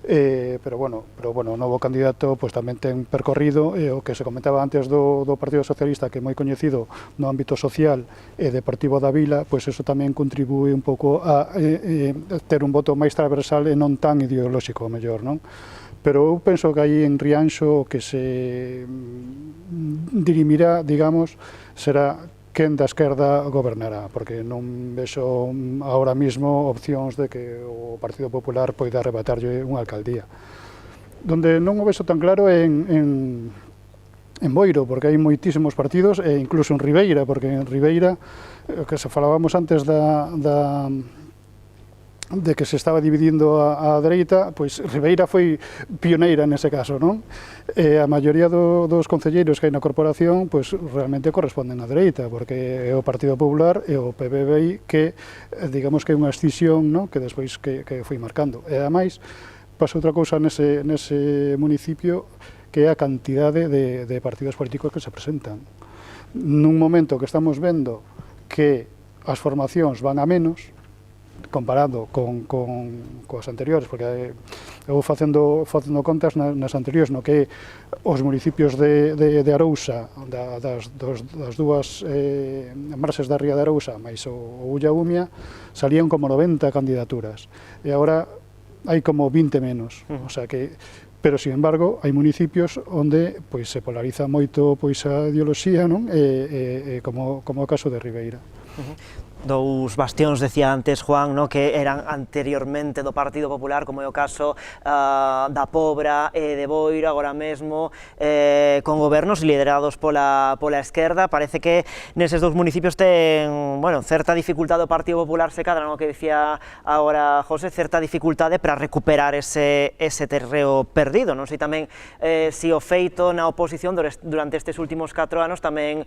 pero bueno, o novo candidato pois tamén ten percorrido o que se comentaba antes do Partido Socialista, que é moi coñecido no ámbito social e deportivo da vila, pois eso tamén contribúe un pouco a ter un voto máis transversal e non tan ideolóxico, mellor, non? Pero eu penso que aí en Rianxo o que se dirimirá, digamos, será quen da esquerda gobernará, porque non vexo ahora mismo opcións de que o Partido Popular poida arrebatarlle unha alcaldía. Donde non o vexo tan claro é en Boiro, porque hai moitísimos partidos, e incluso en Ribeira, porque en Ribeira, que se falábamos antes de que se estaba dividindo a dereita, pois Ribeira foi pioneira nese caso, non? A maioría dos concelleiros que hai na corporación pois realmente corresponden á dereita, porque é o Partido Popular e o PBBI que, digamos que é unha escisión, non? Que despois que foi marcando. E ademais, pasa outra cousa nese municipio, que é a cantidade de partidos políticos que se presentan. Nun momento que estamos vendo que as formacións van a menos, comparado coas anteriores, porque eu vou facendo contas nas anteriores, no que os municipios de Arousa, das dúas marxes da ría de Arousa, máis o Ulla Umia, salían como 90 candidaturas, e agora hai como 20 menos, o sea que, pero, sin embargo, hai municipios onde pois se polariza moito pois a ideoloxía, non? Como o caso de Ribeira. Dous bastións, decía antes Juan, no, que eran anteriormente do Partido Popular, como é o caso da Pobra e de Boiro, agora mesmo con gobernos liderados pola esquerda. Parece que neses dous municipios ten, bueno, certa dificultade o Partido Popular, se cadra, no, que dicía agora José, certa dificultade para recuperar ese terreo perdido. Non sei tamén se o feito na oposición durante estes últimos 4 anos tamén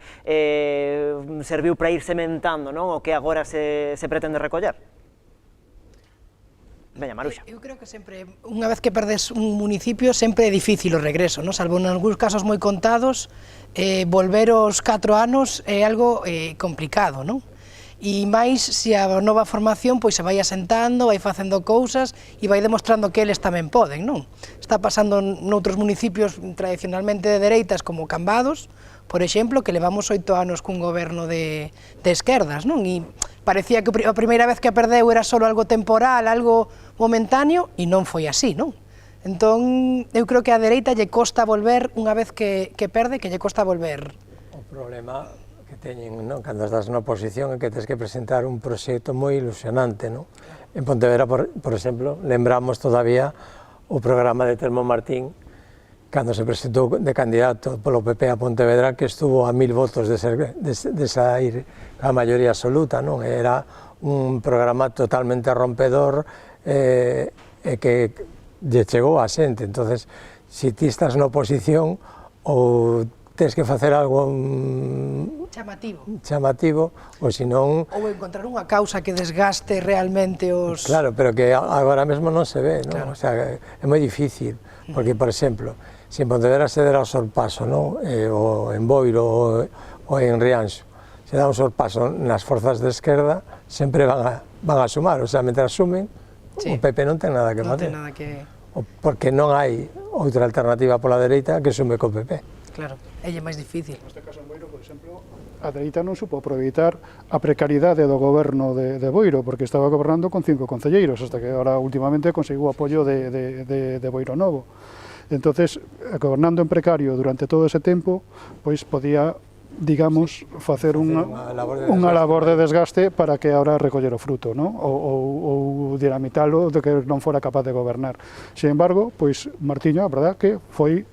serviu para ir sementando, non, o que agora se pretende recoller. Veña, Maruxa. Eu creo que sempre, unha vez que perdes un municipio, sempre é difícil o regreso, non? Salvo en algúns casos moi contados, volver os 4 anos é algo complicado, non? E máis se a nova formación pois se vai asentando, vai facendo cousas e vai demostrando que eles tamén poden, non? Está pasando noutros municipios tradicionalmente de dereitas como Cambados, por exemplo, que levamos 8 anos cun goberno de esquerdas, non? E parecía que a primeira vez que a perdeu era só algo temporal, algo momentáneo, e non foi así, non? Entón, eu creo que a dereita lle costa volver, unha vez que perde, que lle costa volver. O problema que teñen, non? Cando estás na oposición é que tens que presentar un proxecto moi ilusionante, non? En Pontevedra, por exemplo, lembramos todavía o programa de Telmo Martín, cando se presentou de candidato polo PP a Pontevedra, que estuvo a 1000 votos de sair a maioría absoluta, non? Era un programa totalmente rompedor e que lle chegou a xente. Entonces, se ti estás na oposición ou tens que facer algo chamativo, ou senón... Ou encontrar unha causa que desgaste realmente os... Claro, pero que agora mesmo non se ve, non? Claro. O sea, é moi difícil, porque, por exemplo, se en Pontevedra se dera o sorpaso, non? Ou en Boiro ou en Rianxo, se dá un sorpaso nas forzas de esquerda, sempre van a sumar, o sea, mentre sumen, o PP non ten nada que facer. Non ten nada que... Porque non hai outra alternativa pola dereita que sume co PP. Claro, é máis difícil. Neste caso en Boiro, por exemplo, a dereita non supo aproveitar a precariedade do goberno de Boiro, porque estaba gobernando con 5 concelleiros, hasta que ahora últimamente conseguiu o apoio de Boiro Novo. Entonces, gobernando en precario durante todo ese tempo, pois podía, digamos, facer unha labor de desgaste para que ahora recoller o fruto, non? Ou dinamitalo de que non fora capaz de gobernar. Sin embargo, pois Martiño, a verdad que foi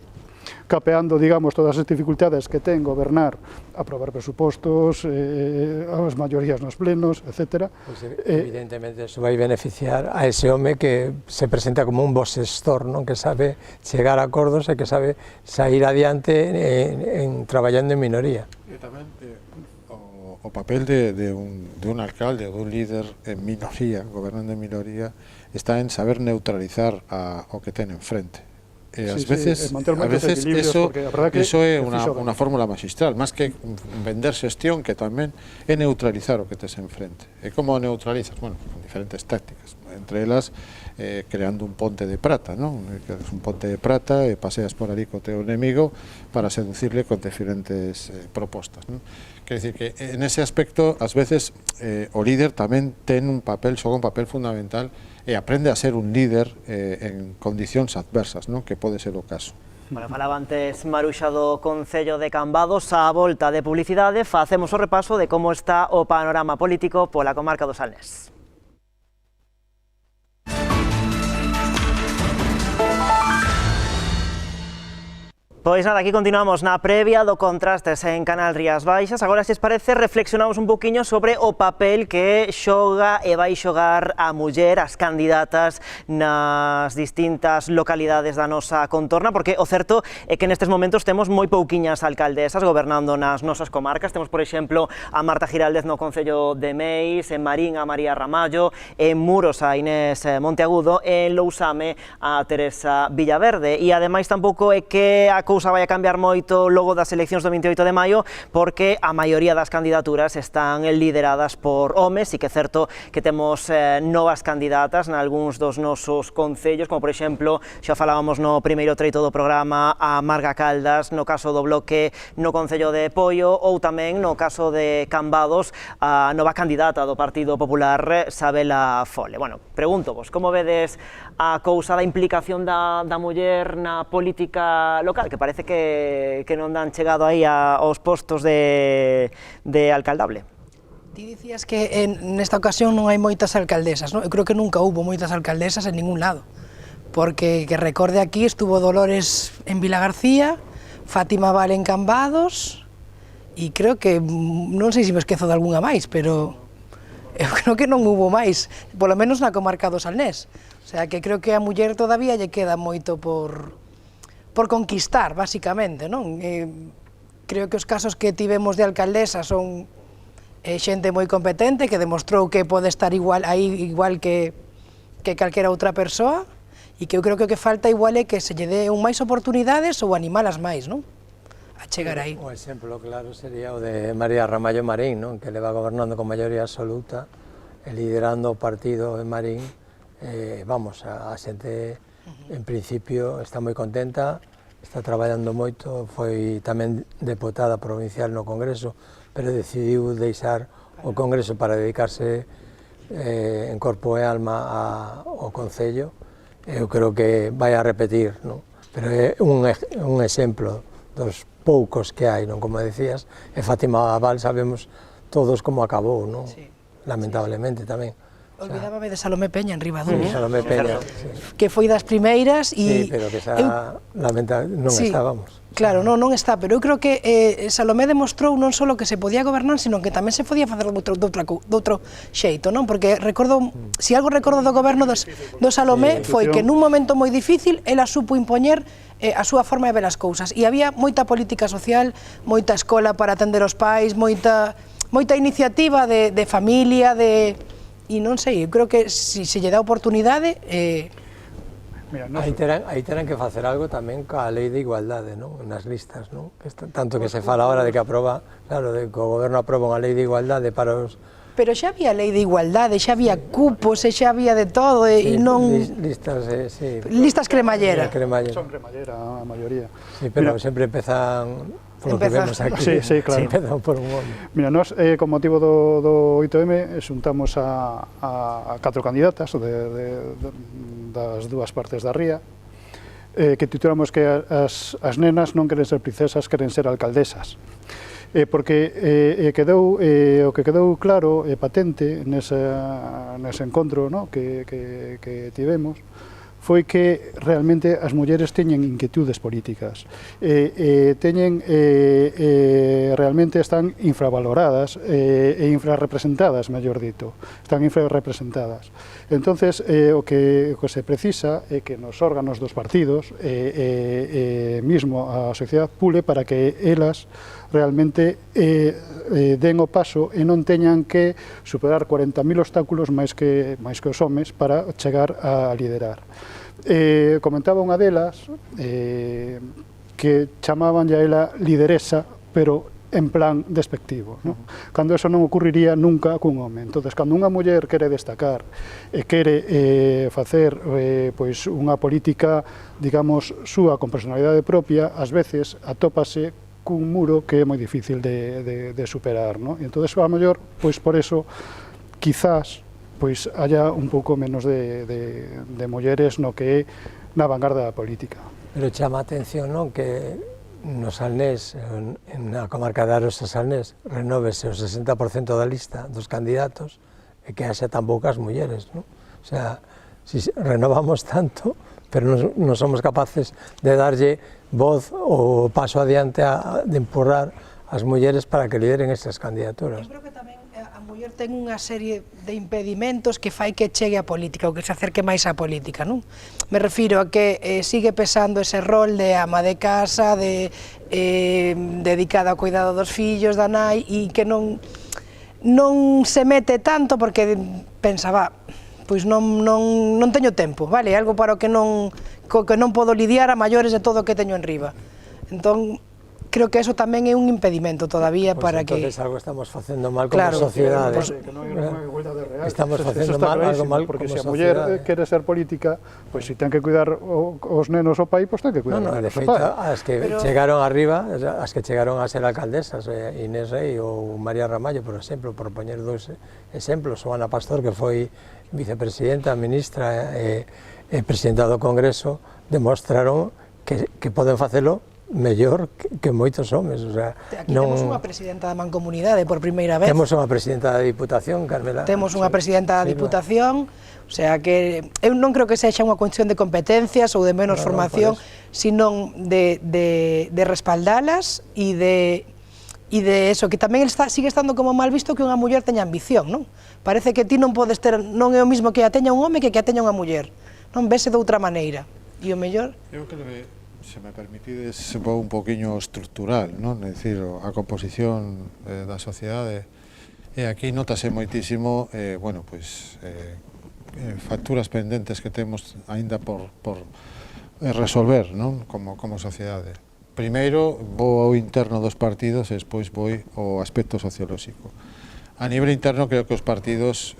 capeando, digamos, todas as dificultades que ten gobernar, aprobar presupostos, as maiorías nos plenos, etc. Pues evidentemente eso vai beneficiar a ese home que se presenta como un bo xestor, non? Que sabe chegar a acordos e que sabe sair adiante traballando en minoría. E tamén o papel de un alcalde ou dun líder en minoría, gobernando en minoría, está en saber neutralizar o que ten enfrente. E ás veces eso é unha fórmula magistral, máis que vender xestión, que tamén é neutralizar o que tes enfrente. E como neutralizas? Bueno, con diferentes tácticas, entre elas creando un ponte de prata, non? Un ponte de prata e paseas por ali co teu enemigo para seducirle con diferentes propostas, non? Quer dicir que en ese aspecto, ás veces, o líder tamén ten un papel, xoga un papel fundamental e aprende a ser un líder en condicións adversas, non? Que pode ser o caso. Bueno, falaba antes Maruxa do Concello de Cambados. A volta de publicidade facemos o repaso de como está o panorama político pola comarca do Salnés. Pois nada, aquí continuamos na previa do Contrastes en Canal Rías Baixas. Agora, se os parece, reflexionamos un poquinho sobre o papel que xoga e vai xogar a muller, as candidatas nas distintas localidades da nosa contorna, porque o certo é que nestes momentos temos moi pouquiñas alcaldesas gobernando nas nosas comarcas. Temos, por exemplo, a Marta Giraldez no Concello de Meis, en Marín a María Ramallo, en Muros a Inés Monteagudo, en Lousame a Teresa Villaverde. E ademais tampouco é que a cousa vai a cambiar moito logo das eleccións do 28 de maio, porque a maioría das candidaturas están lideradas por homes, e que é certo que temos novas candidatas nalgúns dos nosos concellos, como por exemplo, xa falábamos no primeiro treito do programa, a Marga Caldas, no caso do Bloque no Concello de Poio, ou tamén no caso de Cambados, a nova candidata do Partido Popular, Sabela Fole. Bueno, pregúntovos, como vedes a cousa da implicación da muller na política local, que parece que non dan chegado aí aos postos de alcaldable? Ti dicías que nesta ocasión non hai moitas alcaldesas, non? Eu creo que nunca hubo moitas alcaldesas en ningún lado, porque que recorde aquí estuvo Dolores en Vilagarcía, Fátima Val en Cambados, e creo que, non sei se me esquezo de algunha máis, pero eu creo que non hubo máis, polo menos na comarca do Salnés. O sea, que creo que a muller todavía lle queda moito por conquistar, basicamente, non? Creo que os casos que tivemos de alcaldesa son xente moi competente, que demostrou que pode estar igual que calquera outra persoa, e que eu creo que o que falta igual é que se lle dé máis oportunidades ou animalas máis, non? A chegar aí. O exemplo claro sería o de María Ramallo Marín, non? Que leva gobernando con maioría absoluta e liderando o partido en Marín. Vamos, a xente en principio está moi contenta, está traballando moito, foi tamén deputada provincial no Congreso, pero decidiu deixar o Congreso para dedicarse en corpo e alma ao Concello. Eu creo que vai a repetir, non? Pero é un exemplo dos poucos que hai, non? Como decías, e Fátima Val sabemos todos como acabou, non? Sí. Lamentablemente tamén. Olvidábame de Salomé Peña en Ribadumia, Salomé Peña, que foi das primeiras Sí, e... pero que non estábamos. Claro, non está, pero eu creo que Salomé demostrou non só que se podía gobernar, sino que tamén se podía facer doutro xeito, non? Porque recordo, se algo recordo do goberno do Salomé foi que nun momento moi difícil ela supo impoñer a súa forma de ver as cousas, e había moita política social, moita escola para atender os pais, moita iniciativa de familia, e non sei, eu creo que se lle dá oportunidade... Aí terán que facer algo tamén coa lei de igualdade, non? Nas listas, non? Tanto que se fala ahora de que aproba, claro, de que o goberno aproba unha lei de igualdade para os... Pero xa había lei de igualdade, xa había cupos, xa había de todo, e non... Listas, sí. Listas cremallera. Son cremallera a maioría. Sí, pero sempre empezan... Por lo que vemos aquí, sí, claro. Empezan por un home. Mira, nós, con motivo do 8M, xuntamos a 4 candidatas das dúas partes da ría, que titulamos que as nenas non queren ser princesas, queren ser alcaldesas. Porque o que quedou claro e patente nese encontro, que tivemos, foi que realmente as mulleres teñen inquietudes políticas, realmente están infravaloradas e infrarrepresentadas, mellor dito, están infrarrepresentadas. Entonces, o que se precisa é que nos órganos dos partidos, mismo a sociedade pule, para que elas realmente den o paso e non teñan que superar 40.000 obstáculos máis que os homes para chegar a liderar. Comentaba unha delas que chamaban a ela lideresa, pero en plan despectivo, ¿no? Cando eso non ocurriría nunca cun home. Entonces, cando unha muller quere destacar e quere facer pois unha política, digamos, súa con personalidade propia, ás veces atópase cun muro que é moi difícil de superar, ¿no? E entón, a mellor, pois por eso, quizás, pois haya un pouco menos de mulleres no que é na vanguarda da política. Pero chama a atención, non, que no Salnés, na comarca de Arosa Salnés, renóvese o 60% da lista dos candidatos e que haxa tan poucas mulleres, non? O sea, si renovamos tanto, pero non somos capaces de darlle voz ou paso adiante de empurrar as mulleres para que lideren estas candidaturas. Eu creo que tamén a muller ten unha serie de impedimentos que fai que chegue a política ou que se acerque máis á política, non? Me refiro a que sigue pesando ese rol de ama de casa, dedicada ao cuidado dos fillos, da nai, e que non se mete tanto porque pensaba, pois non teño tempo, vale? Algo para o que non podo lidiar a maiores de todo o que teño en riba. Entón, creo que eso tamén é un impedimento todavía para que... Entonces algo estamos facendo mal como sociedade. Que non é unha igualdade real. Estamos facendo algo mal como sociedade. Porque se a muller quere ser política, pois se ten que cuidar os nenos ao pai, pois ten que cuidar os nenos ao pai. As que chegaron arriba, as que chegaron a ser alcaldesas, Inés Rey ou María Ramallo, por exemplo, por poñer dous exemplos, ou Ana Pastor, que foi vicepresidenta, ministra e presidenta do Congreso, demostraron que poden facelo mellor que moitos homes. O sea, aquí temos unha presidenta da Mancomunidade por primeira vez. Temos unha presidenta da Diputación, Carmela. Temos unha presidenta da Diputación, o sea que eu non creo que sexa unha cuestión de competencias ou de menos formación, sino de respaldalas e de eso, que tamén sigue estando como mal visto que unha muller teña ambición, non? Parece que ti non podes ter, non é o mismo que a teña un home que a teña unha muller, non? Vese de outra maneira, e o mellor... Eu creo que, se me permitides, vou un poquinho estructural, non? É dicir, a composición da sociedade, e aquí notase moitísimo, bueno, pois, facturas pendentes que temos aínda por resolver, non? Como sociedade. Primeiro, vou ao interno dos partidos e despois vou ao aspecto sociolóxico. A nivel interno, creo que os partidos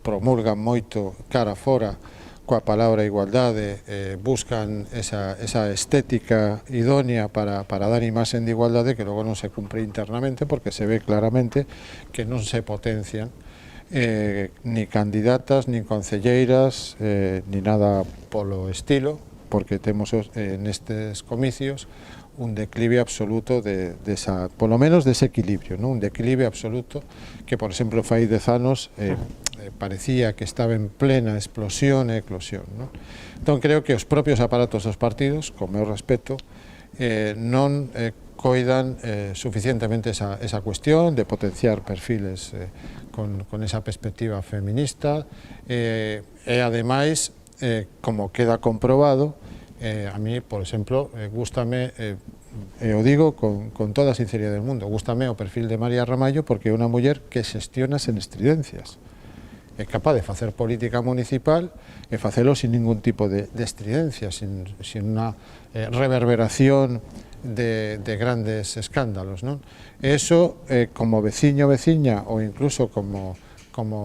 promulgan moito cara fora coa palabra igualdade, buscan esa estética idónea para dar imaxen de igualdade que logo non se cumpre internamente, porque se ve claramente que non se potencian ni candidatas, ni concelleiras, ni nada polo estilo, porque temos nestes comicios un declive absoluto polo menos dese equilibrio, non? Un declive absoluto que, por exemplo, fai 10 anos parecía que estaba en plena explosión e eclosión, non? Entón, creo que os propios aparatos dos partidos, con meu respeto, non coidan suficientemente esa cuestión de potenciar perfiles con esa perspectiva feminista e, ademais, como queda comprobado, a mí, por exemplo, gústame, e o digo con toda a sinceridade del mundo, gústame o perfil de María Ramallo porque é unha muller que xestiona sen estridencias. É capaz de facer política municipal e facelo sin ningún tipo de estridencia, sin unha reverberación de grandes escándalos, non? E iso, como veciña ou incluso como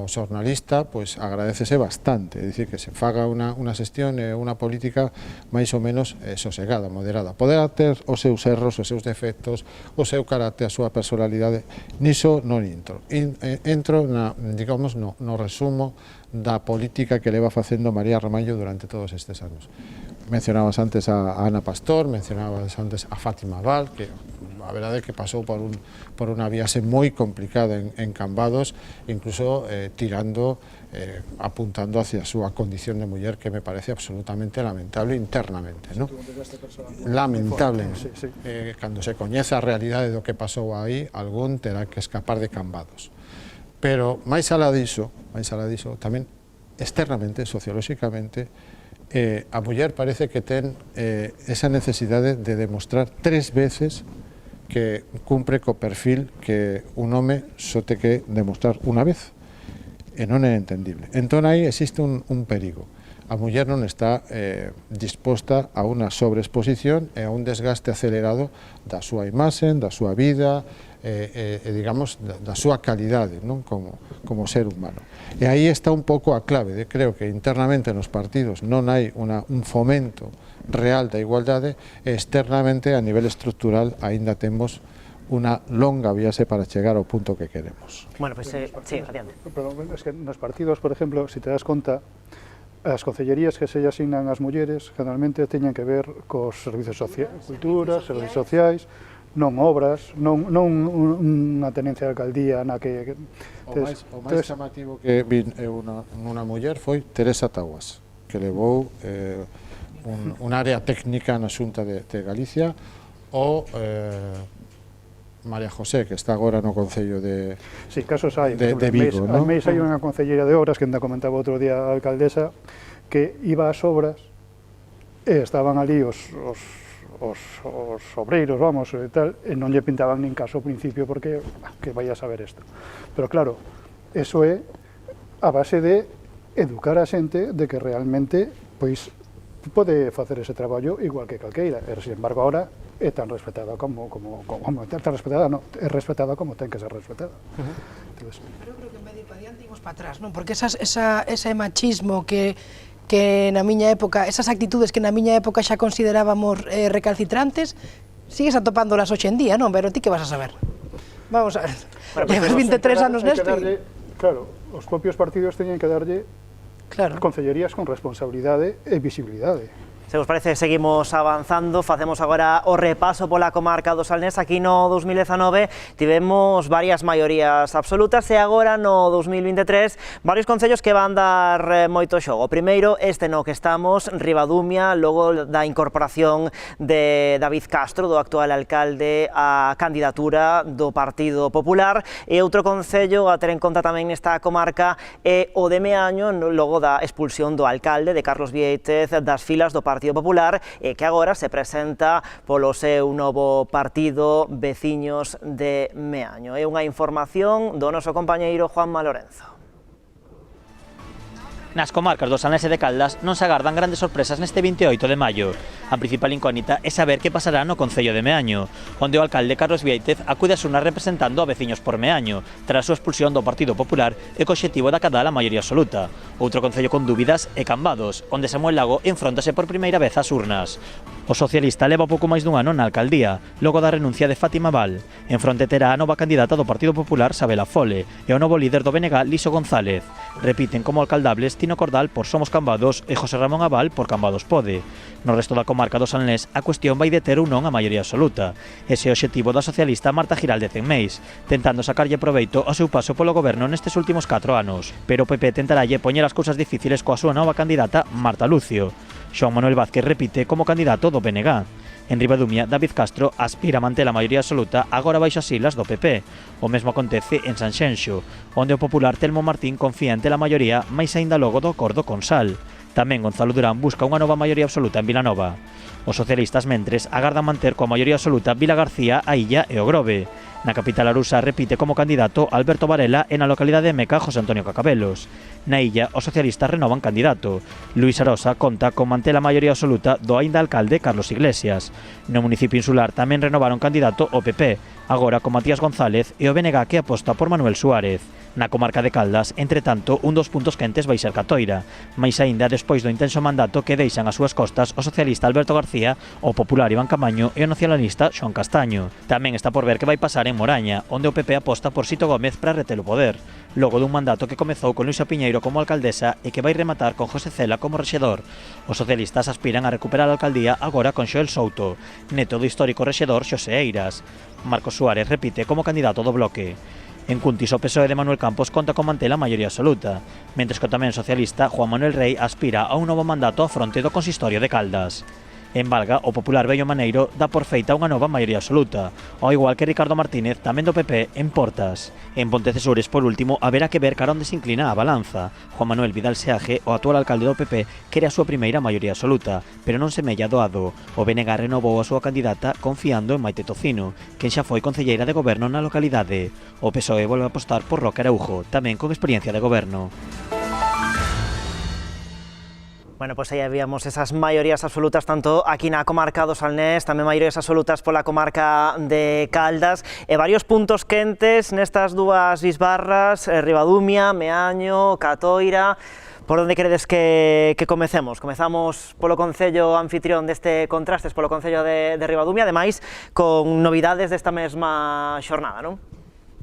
xornalista, pois agradecese bastante, é dicir, que se faga unha xestión e unha política máis ou menos sosegada, moderada. Poderá ter os seus erros, os seus defectos, o seu carácter, a súa personalidade, niso non entro. Entro, digamos, no resumo da política que leva facendo María Ramallo durante todos estes anos. Mencionabas antes a Ana Pastor, mencionabas antes a Fátima Val, que a verdade é que pasou por unha viaxe moi complicada en Cambados, incluso tirando, apuntando hacia a súa condición de muller, que me parece absolutamente lamentable internamente, ¿no? Lamentable. Cando se coñece a realidade do que pasou aí, algún terá que escapar de Cambados. Pero máis alá diso, tamén externamente, sociolóxicamente, a muller parece que ten esa necesidade de demostrar 3 veces que cumpre co perfil que un home só te que demostrar unha vez, e non é entendible. Entón aí existe un perigo. A muller non está disposta a unha sobreexposición e a un desgaste acelerado da súa imaxe, da súa vida, digamos, da súa calidade, non? Como ser humano. E aí está un pouco a clave, creo que internamente nos partidos non hai un fomento real da igualdade, e externamente a nivel estructural aínda temos unha longa viaxe para chegar ao punto que queremos. Bueno, pues sí, adiante. Pero es que nos partidos, por ejemplo, si te das conta, as concellerías que se asignan ás mulleres generalmente teñen que ver cos servizos sociais, cultura, servizos sociais, non obras, non unha tenencia de alcaldía na que... O máis chamativo que vin unha muller foi Teresa Taguas, que levou un área técnica na Xunta de Galicia, ou María José, que está agora no Concello de Vigo. Al mes hai unha concellería de obras, que ainda comentaba outro día a alcaldesa, que iba ás obras e estaban ali os obreiros, vamos, e tal, e non lle pintaban nin caso ao principio, porque que vai a saber isto. Pero claro, eso é a base de educar a xente de que realmente, pois, pode facer ese traballo igual que calqueira, e, sin embargo, agora é tan respetada como tan respetada, non, é respetada como ten que ser respetada. Entonces, pero creo que medio para diante imos para atrás, non? Porque ese machismo que na miña época, esas actitudes que na miña época xa considerábamos recalcitrantes, sigues atopándolas hoxe en día, non? Pero ti que vas a saber? Vamos a ver, levas 23 anos nesto e... Claro, os propios partidos teñen que darlle concellerías con responsabilidade e visibilidade. Se vos parece, seguimos avanzando, facemos agora o repaso pola comarca do Salnés. Aquí no 2019 tivemos varias maiorías absolutas e agora no 2023 varios concellos que van dar moito xogo. Primeiro, este no que estamos, Ribadumia, logo da incorporación de David Castro, do actual alcalde, a candidatura do Partido Popular, e outro concello a ter en conta tamén nesta comarca é o de Meaño, logo da expulsión do alcalde, de Carlos Viéitez, das filas do Partido Popular, e que agora se presenta polo seu novo partido, Veciños de Meaño. É unha información do noso compañeiro Juanma Lorenzo. Nas comarcas do Salnés e de Caldas non se agardan grandes sorpresas neste 28 de maio. A principal incógnita é saber que pasará no Concello de Meaño, onde o alcalde Carlos Viéitez acude a urnas representando a Veciños por Meaño, tras a súa expulsión do Partido Popular e co obxectivo de acadar a maioría absoluta. Outro concello con dúbidas é Cambados, onde Samuel Lago enfróntase por primeira vez ás urnas. O socialista leva pouco máis dun ano na alcaldía, logo da renuncia de Fátima Val. En fronte terá a nova candidata do Partido Popular, Sabela Fole, e o novo líder do BNG, Liso González. Repiten como alcaldables Tino Cordal por Somos Cambados e José Ramón Aval por Cambados Pode. No resto da comarca do Salnés, a cuestión vai de ter ou non a maioría absoluta. Ese é o obxectivo da socialista Marta Giraldez en Meis, tentando sacarlle proveito ao seu paso polo goberno nestes últimos 4 anos. Pero o PP tentaralle poñer as cousas difíciles coa súa nova candidata, Marta Lucio. Xoán Manuel Vázquez repite como candidato do BNG. En Ribadumia, David Castro aspira a manter a maioría absoluta agora baixo as siglas do PP. O mesmo acontece en Sanxenxo, onde o popular Telmo Martín confía en ter a maioría máis aínda logo do acordo con Sal. Tamén Gonzalo Durán busca unha nova maioría absoluta en Vilanova. Os socialistas, mentres, agardan manter coa maioría absoluta Vila García, a Illa e o Grove. Na capital arusa repite como candidato Alberto Varela e na localidade de Meca José Antonio Cacabelos. Na Illa, os socialistas renovan candidato. Luís Arosa conta con manter a maioría absoluta do aínda alcalde Carlos Iglesias. No municipio insular tamén renovaron candidato o PP, agora con Matías González e o BNG que aposta por Manuel Suárez. Na comarca de Caldas, entre tanto, un dos puntos quentes vai ser Catoira, máis aínda despois do intenso mandato que deixan as súas costas o socialista Alberto García, o popular Iván Camaño e o nacionalista Xoán Castaño. Tamén está por ver que vai pasar en en Moraña, onde o PP aposta por Sito Gómez para reter o poder, logo dun mandato que comezou con Luisa Piñeiro como alcaldesa e que vai rematar con José Cela como rexedor. Os socialistas aspiran a recuperar a alcaldía agora con Xoel Souto, neto do histórico rexedor Xosé Eiras. Marcos Suárez repite como candidato do Bloque. En Cuntis, o PSOE de Manuel Campos conta con manter a maioría absoluta, mentres que o tamén socialista Juan Manuel Rey aspira a un novo mandato á fronte do consistorio de Caldas. En Valga, o popular Bello Maneiro dá por feita unha nova maioría absoluta, ao igual que Ricardo Martínez, tamén do PP, en Portas. En Pontecesures, por último, haberá que ver cara onde se inclina a balanza. Juan Manuel Vidal Seaje, o actual alcalde do PP, quere a súa primeira maioría absoluta, pero non semella doado. O BNG renovou a súa candidata confiando en Maite Tocino, quen xa foi concelleira de goberno na localidade. O PSOE volve a apostar por Roque Araujo, tamén con experiencia de goberno. Bueno, pues aí habíamos esas maiorías absolutas tanto aquí na comarca do Salnés, tamén maiorías absolutas pola comarca de Caldas e varios puntos quentes nestas dúas bisbarras, Ribadumia, Meaño, Catoira. Por onde queredes que comecemos? Comezamos polo concello anfitrión deste Contrastes, polo concello de Ribadumia, ademais con novidades desta mesma xornada, non?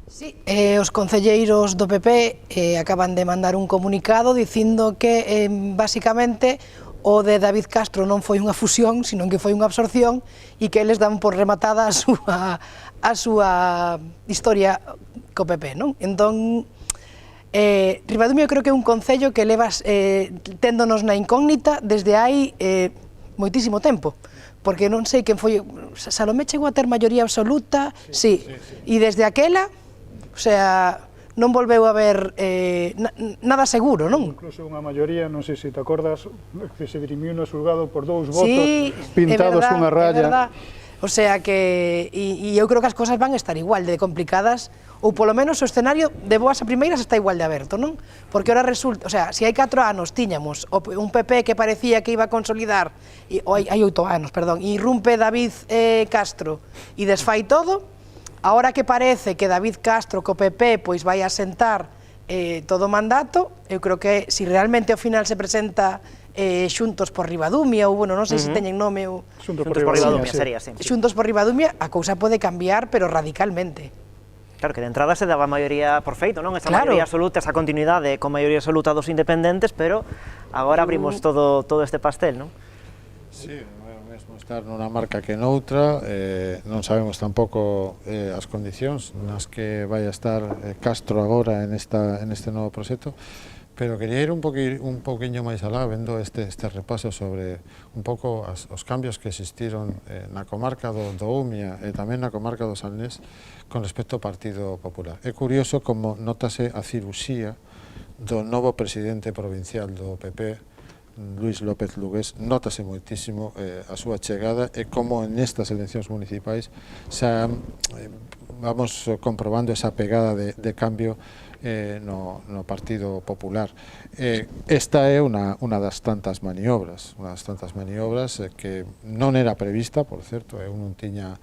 Sí, os concelleiros do PP acaban de mandar un comunicado dicindo que, basicamente, o de David Castro non foi unha fusión, sino que foi unha absorción e que eles dan por rematada a súa historia co PP, non? Entón, Ribadumia eu creo que é un concello que levas téndonos na incógnita desde hai moitísimo tempo, porque non sei quen foi, Salomé chegou a ter maioría absoluta, sí. E desde aquela, o sea, non volveu a haber nada seguro, non? Incluso unha maioría, non sei se te acordas, que se dirimiu no xulgado por 2 votos pintados pintados unha raya. O sea que, e eu creo que as cosas van a estar igual de complicadas, ou polo menos o escenario de boas a primeiras está igual de aberto, non? Porque ora resulta, o sea, se hai 4 anos tiñamos un PP que parecía que iba a consolidar, hai 8 anos, perdón, e irrumpe David Castro e desfai todo. Ahora que parece que David Castro co PP pois vai a sentar todo o mandato, eu creo que se realmente ao final se presenta Xuntos por Ribadumia, ou bueno, non sei se teñen nome ou... Xuntos por Ribadumia sería, sí. Xuntos por Ribadumia, a cousa pode cambiar, pero radicalmente. Claro, que de entrada se daba a maioría por feito, non? Esa maioría absoluta, esa continuidade con maioría absoluta dos independentes, pero agora abrimos todo este pastel, non? Sí, mesmo estar nunha marca que noutra, non sabemos tampouco as condicións nas que vai a estar Castro agora en este novo proxecto, pero quería ir un poquinho máis alá, vendo este repaso sobre un pouco os cambios que existiron na comarca do Umia e tamén na comarca do Salnés con respecto ao Partido Popular. É curioso como notase a cirusía do novo presidente provincial do PP, Luis López Lugués, notase moitísimo a súa chegada e como nestas eleccións municipais xa vamos comprobando esa pegada de cambio no Partido Popular. Esta é unha das tantas maniobras, que non era prevista, por certo, eu non tiña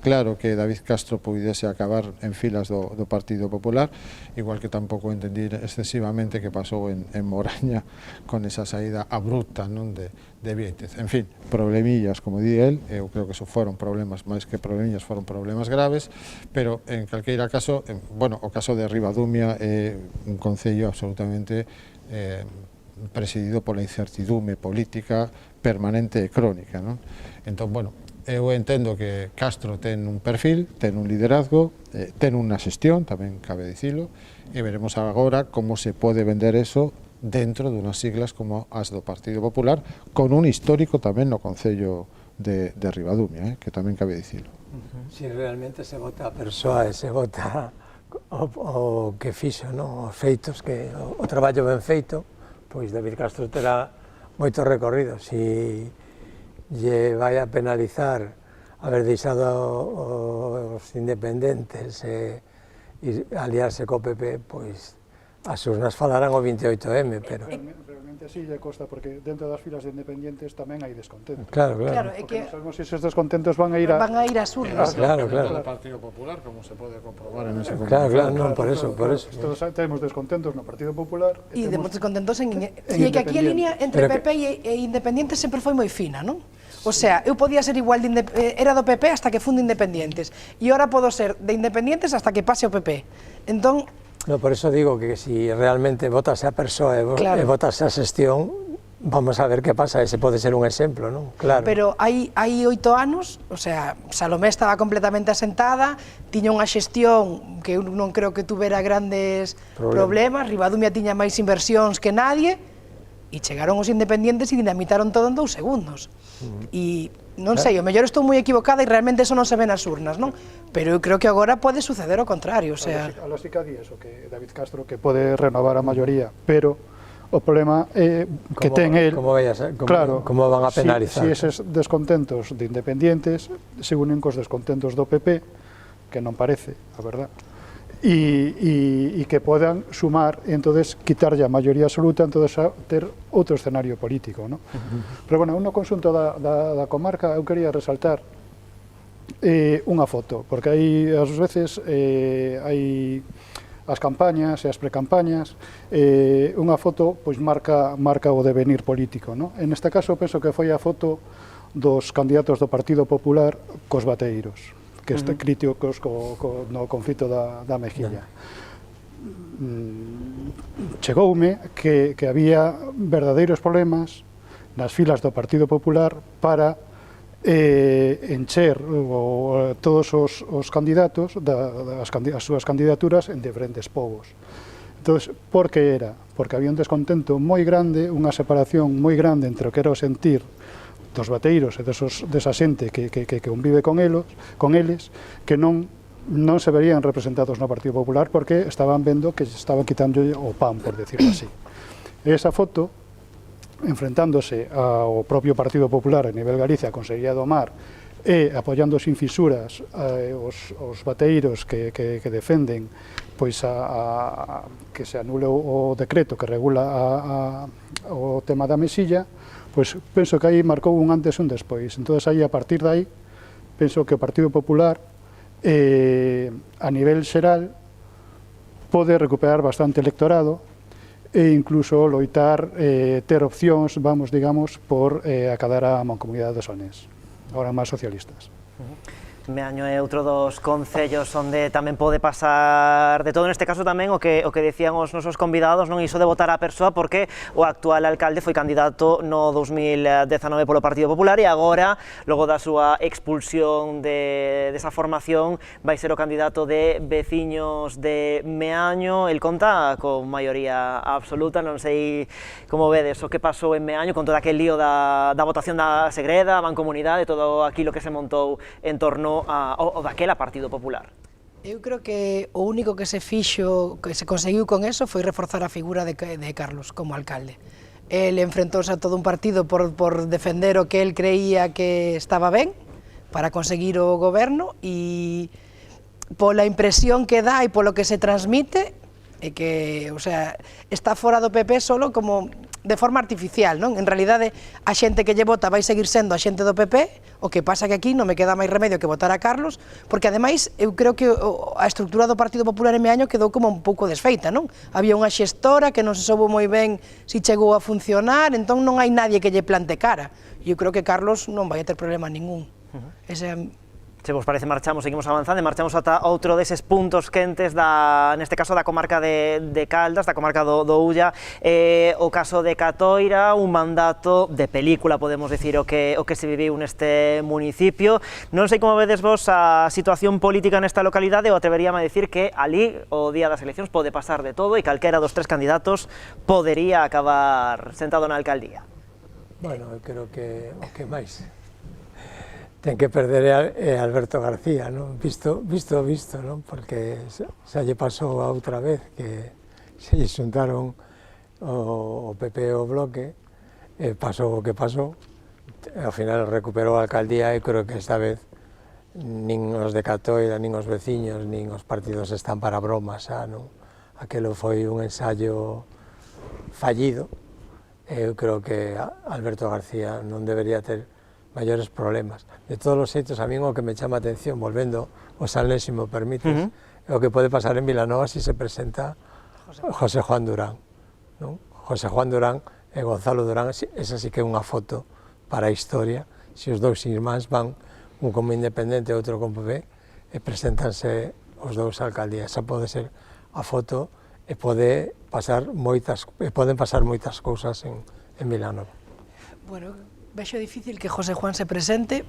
claro que David Castro pudese acabar en filas do Partido Popular, igual que tampouco entendí excesivamente que pasou en Moraña con esa saída abrupta, non, de Viéitez. En fin, problemillas, como di el, eu creo que eso foron problemas, máis que problemillas, foron problemas graves, pero en calqueira caso, bueno, o caso de Ribadumia é un concello absolutamente presidido pola incertidume política permanente e crónica, non? Entón, bueno, eu entendo que Castro ten un perfil, ten un liderazgo, ten unha xestión, tamén cabe dicilo, e veremos agora como se pode vender eso dentro dunhas siglas como as do Partido Popular, con un histórico tamén no Concello de Ribadumia, que tamén cabe dicilo. Si realmente se vota a persoa, se vota o que fixo, os feitos, que o traballo ben feito, pois David Castro terá moito recorrido. Si lle vai a penalizar haber deixado os independentes e aliarse co PP, pois as urnas falarán o 28M, pero... Realmente sí lle costa, porque dentro das filas de independientes tamén hai descontentos. Claro. Porque non sabemos se esos descontentos van a ir ás urnas. Claro. Do Partido Popular, como se pode comprobar en ese Claro, non, por eso. Todos temos descontentos no Partido Popular. E temos descontentos en... E que aquí a línea entre PP e independientes sempre foi moi fina, non? O sea, eu podía ser igual era do PP hasta que fun de Independientes, e ahora podo ser de Independientes hasta que pase o PP. Entón, no, por eso digo que si realmente votase a persoa e votase a xestión, vamos a ver que pasa, ese pode ser un exemplo, non? Claro. Pero hai 8 anos, o sea, Salomé estaba completamente asentada, tiña unha xestión que eu non creo que tuvera grandes problemas, Ribadumia tiña máis inversións que nadie, e chegaron os Independientes e dinamitaron todo en 2 segundos. E non sei, o mellor estou moi equivocada e realmente eso non se ve nas urnas, non? Pero eu creo que agora pode suceder o contrario, o sea... A lógica di eso, que David Castro que pode renovar a maioría, pero o problema é que ten el... Como van a penalizar? Si eses descontentos de Independientes se unen cos descontentos do PP, que non parece, a verdad, e que podan sumar e entonces quitarlle a maioría absoluta, entonces a ter outro escenario político, non? Pero, bueno, no conxunto da comarca eu quería resaltar unha foto, porque aí, ás veces, hai as campañas e as precampañas, unha foto pois marca o devenir político, non? En este caso penso que foi a foto dos candidatos do Partido Popular cos bateiros, que está críticos no conflito da Mejilla. Chegoume que había verdadeiros problemas nas filas do Partido Popular para encher todos os candidatos as súas candidaturas en diferentes povos. Entón, por que era? Porque había un descontento moi grande, unha separación moi grande entre o que era o sentir dos bateiros e desa xente que convive con eles, que non se verían representados no Partido Popular porque estaban vendo que estaban quitando o pan, por decirlo así. Esa foto, enfrentándose ao propio Partido Popular a nivel Galicia, conseguía domar e apoiando sin fisuras os bateiros que defenden pois que se anule o decreto que regula o tema da mesilla, pois penso que aí marcou un antes e un despois. Entón, aí, a partir de aí, penso que o Partido Popular a nivel xeral pode recuperar bastante electorado e incluso loitar, ter opcións, digamos, por acadar a Mancomunidade dos Olnés, agora máis socialistas. Meaño é outro dos concellos onde tamén pode pasar de todo, neste caso tamén o que decían os nosos convidados, non iso de votar a persoa, porque o actual alcalde foi candidato no 2019 polo Partido Popular e agora, logo da súa expulsión desa formación, vai ser o candidato de veciños de Meaño. El conta con maioría absoluta, non sei como vedes o que pasou en Meaño con todo aquel lío da votación da Segreda, a Mancomunidade, todo aquilo que se montou en torno o daquela Partido Popular. Eu creo que o único que se fixo, que se conseguiu con eso, foi reforzar a figura de Carlos como alcalde. El enfrentouse a todo un partido por defender o que el creía que estaba ben para conseguir o goberno, e pola impresión que dá e polo que se transmite é que, o sea, está fora do PP solo como de forma artificial, non? En realidade, a xente que lle vota vai seguir sendo a xente do PP, o que pasa que aquí non me queda máis remedio que votar a Carlos, porque ademais eu creo que a estrutura do Partido Popular en Meaño quedou como un pouco desfeita, non? Había unha xestora que non se soubo moi ben se chegou a funcionar, entón non hai nadie que lle plante cara. E eu creo que Carlos non vai a ter problema ningún. Se vos parece, seguimos avanzando e marchamos ata outro deses puntos quentes neste caso da comarca de Caldas, da comarca do Ulla, o caso de Catoira, un mandato de película, podemos dicir, o que se viviu neste municipio. Non sei como vedes vos a situación política nesta localidade, ou atreveríame a dicir que ali, o día das eleccións, pode pasar de todo e calquera dos tres candidatos podería acabar sentado na alcaldía. Bueno, eu creo que o que máis ten que perder é Alberto García, non? Visto, non? Porque xa lle pasou a outra vez que se lle xuntaron o PP e o Bloque, e pasou o que pasou, ao final recuperou a alcaldía e creo que esta vez nin os de Catoira, nin os veciños, nin os partidos están para bromas, non? Aquelo foi un ensayo fallido, e eu creo que Alberto García non debería ter maiores problemas. De todos os xeitos, a mí o que me chama a atención, volvendo ao Salnés, se me permites, é o que pode pasar en Vilanova se se presenta José Juan Durán. José Juan Durán e Gonzalo Durán, esa sí que é unha foto para a historia, se os dous irmáns van, un como independente e outro como PP, e presentanse os dous á alcaldía. Esa pode ser a foto e poden pasar moitas cousas en Vilanova. Bueno, vexo difícil que José Juan se presente.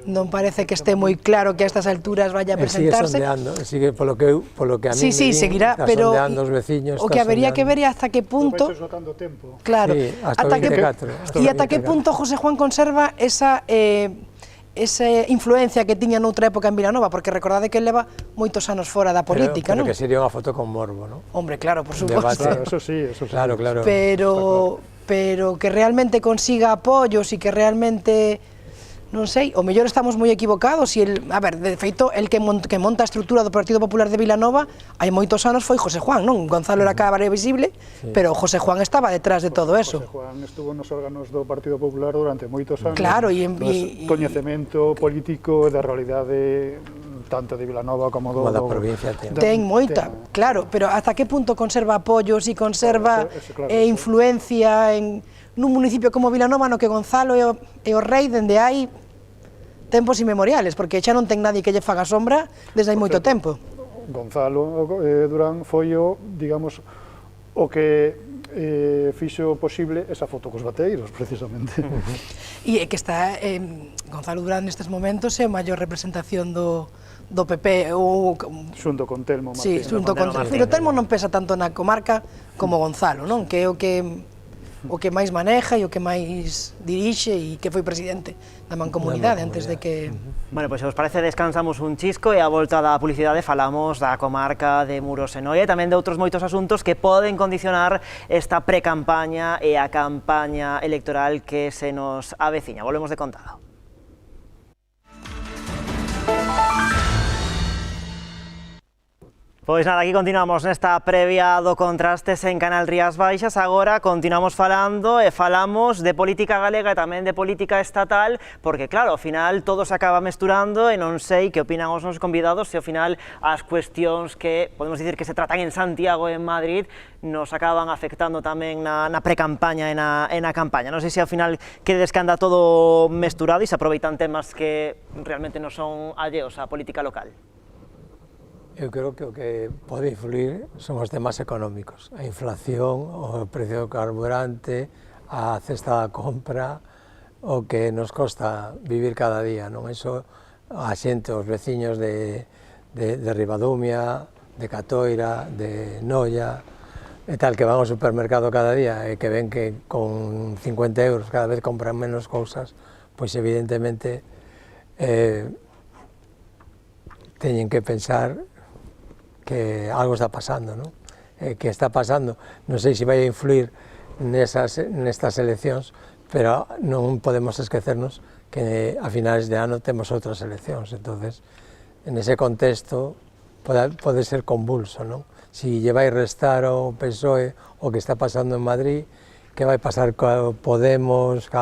Non parece que este moi claro que a estas alturas vaya a presentarse. Sigue polo que a mí sí, seguirá, pero sondeando os veciños. O que habería que ver é hasta que punto. Claro, sí, hasta que punto José Juan conserva esa influencia que tiña noutra época en Vilanova, porque recordade que ele leva moitos anos fora da política, pero non? Que sería unha foto con morbo, non? Hombre, claro, por suposto. Claro, eso sí. Claro. Pero que realmente consiga apoios e que realmente, non sei, o mellor estamos moi equivocados e de feito, el que monta a estrutura do Partido Popular de Vilanova hai moitos anos foi José Juan, non? Gonzalo era cabare visible, pero José Juan estaba detrás de todo eso. José Juan estuvo nos órganos do Partido Popular durante moitos anos. Claro, coñecemento político da realidade tanto de Vilanova como da provincia. Ten moita, claro, pero hasta que punto conserva apoios e conserva influencia nun municipio como Vilanova, no que Gonzalo é o rei dende hai tempos inmemoriales, porque xa non ten nadie que lle faga sombra desde hai moito tempo. Gonzalo Durán foi digamos, o que fixo posible esa foto cos bateiros, precisamente. E é que está, Gonzalo Durán nestes momentos é a maior representación do PP, xunto con Telmo Martín. Sí, xunto con Telmo. Pero Telmo non pesa tanto na comarca como Gonzalo, non? Que é o que máis maneja e o que máis dirixe e que foi presidente da Mancomunidade antes de que... Bueno, pois se vos parece descansamos un chisco e a volta da publicidade falamos da comarca de Muros e Noia e tamén de outros moitos asuntos que poden condicionar esta precampaña e a campaña electoral que se nos aveciña. Volvemos de contado. Pois nada, aquí continuamos nesta previa do Contrastes en Canal Rías Baixas. Agora continuamos falando e falamos de política galega e tamén de política estatal, porque claro, ao final todo se acaba mesturando e non sei que opinan os nosos convidados se ao final as cuestións que podemos dicir que se tratan en Santiago e en Madrid nos acaban afectando tamén na precampaña e na campaña. Non sei se ao final queredes que anda todo mesturado e se aproveitan temas que realmente non son alleos á política local. Eu creo que o que pode influir son os temas económicos, a inflación, o precio do carburante, a cesta da compra, o que nos costa vivir cada día, non? Eso a xente, os veciños de Ribadumia, de Catoira, de Noia, e tal, que van ao supermercado cada día e que ven que con 50 euros cada vez compran menos cousas, pois evidentemente teñen que pensar que algo está pasando, non? Que está pasando, non sei se vai a influir nestas eleccións, pero non podemos esquecernos que a finales de ano temos outras eleccións, entonces, en ese contexto pode ser convulso, non? Si lle vai restar ao PSOE o que está pasando en Madrid, que vai pasar co Podemos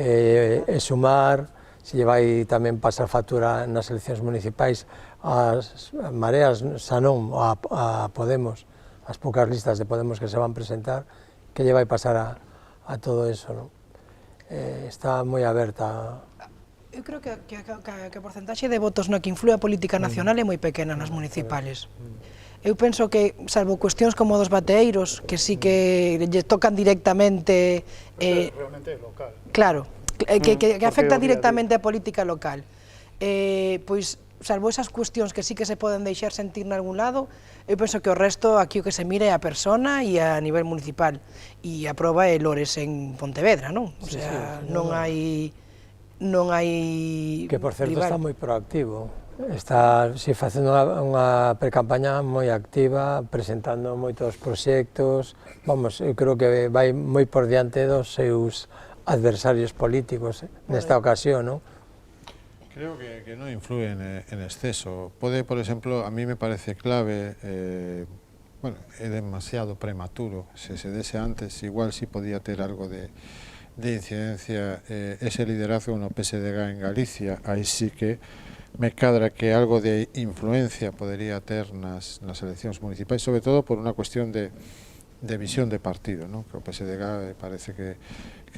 e Sumar, si lle vai tamén pasar factura nas eleccións municipais as mareas, xa non, a Podemos, as poucas listas de Podemos que se van presentar, que lle vai pasar a todo eso, non? Está moi aberta. Eu creo que a porcentaxe de votos no que influe a política nacional é moi pequena nas municipales. Eu penso que, salvo cuestións como dos bateeiros, que sí que lle tocan directamente... Realmente é local. Claro, que afecta directamente a política local. Pois, salvo esas cuestións que sí que se poden deixar sentir nalgún lado, eu penso que o resto aquí o que se mire é a persona e a nivel municipal. E a proba é Lores en Pontevedra, non? O sea, non hai... Que, por certo, está moi proactivo. Está facendo unha precampaña moi activa, presentando moitos proxectos. Vamos, eu creo que vai moi por diante dos seus adversarios políticos nesta ocasión, non? Creo que non influye en exceso. Pode, por exemplo, a mí me parece clave, bueno, é demasiado prematuro, se dese antes, igual si podía ter algo de incidencia ese liderazgo no PSDG en Galicia, aí sí que me cadra que algo de influencia podería ter nas eleccións municipais, sobre todo por unha cuestión de visión de partido, non? Que o PSDG parece que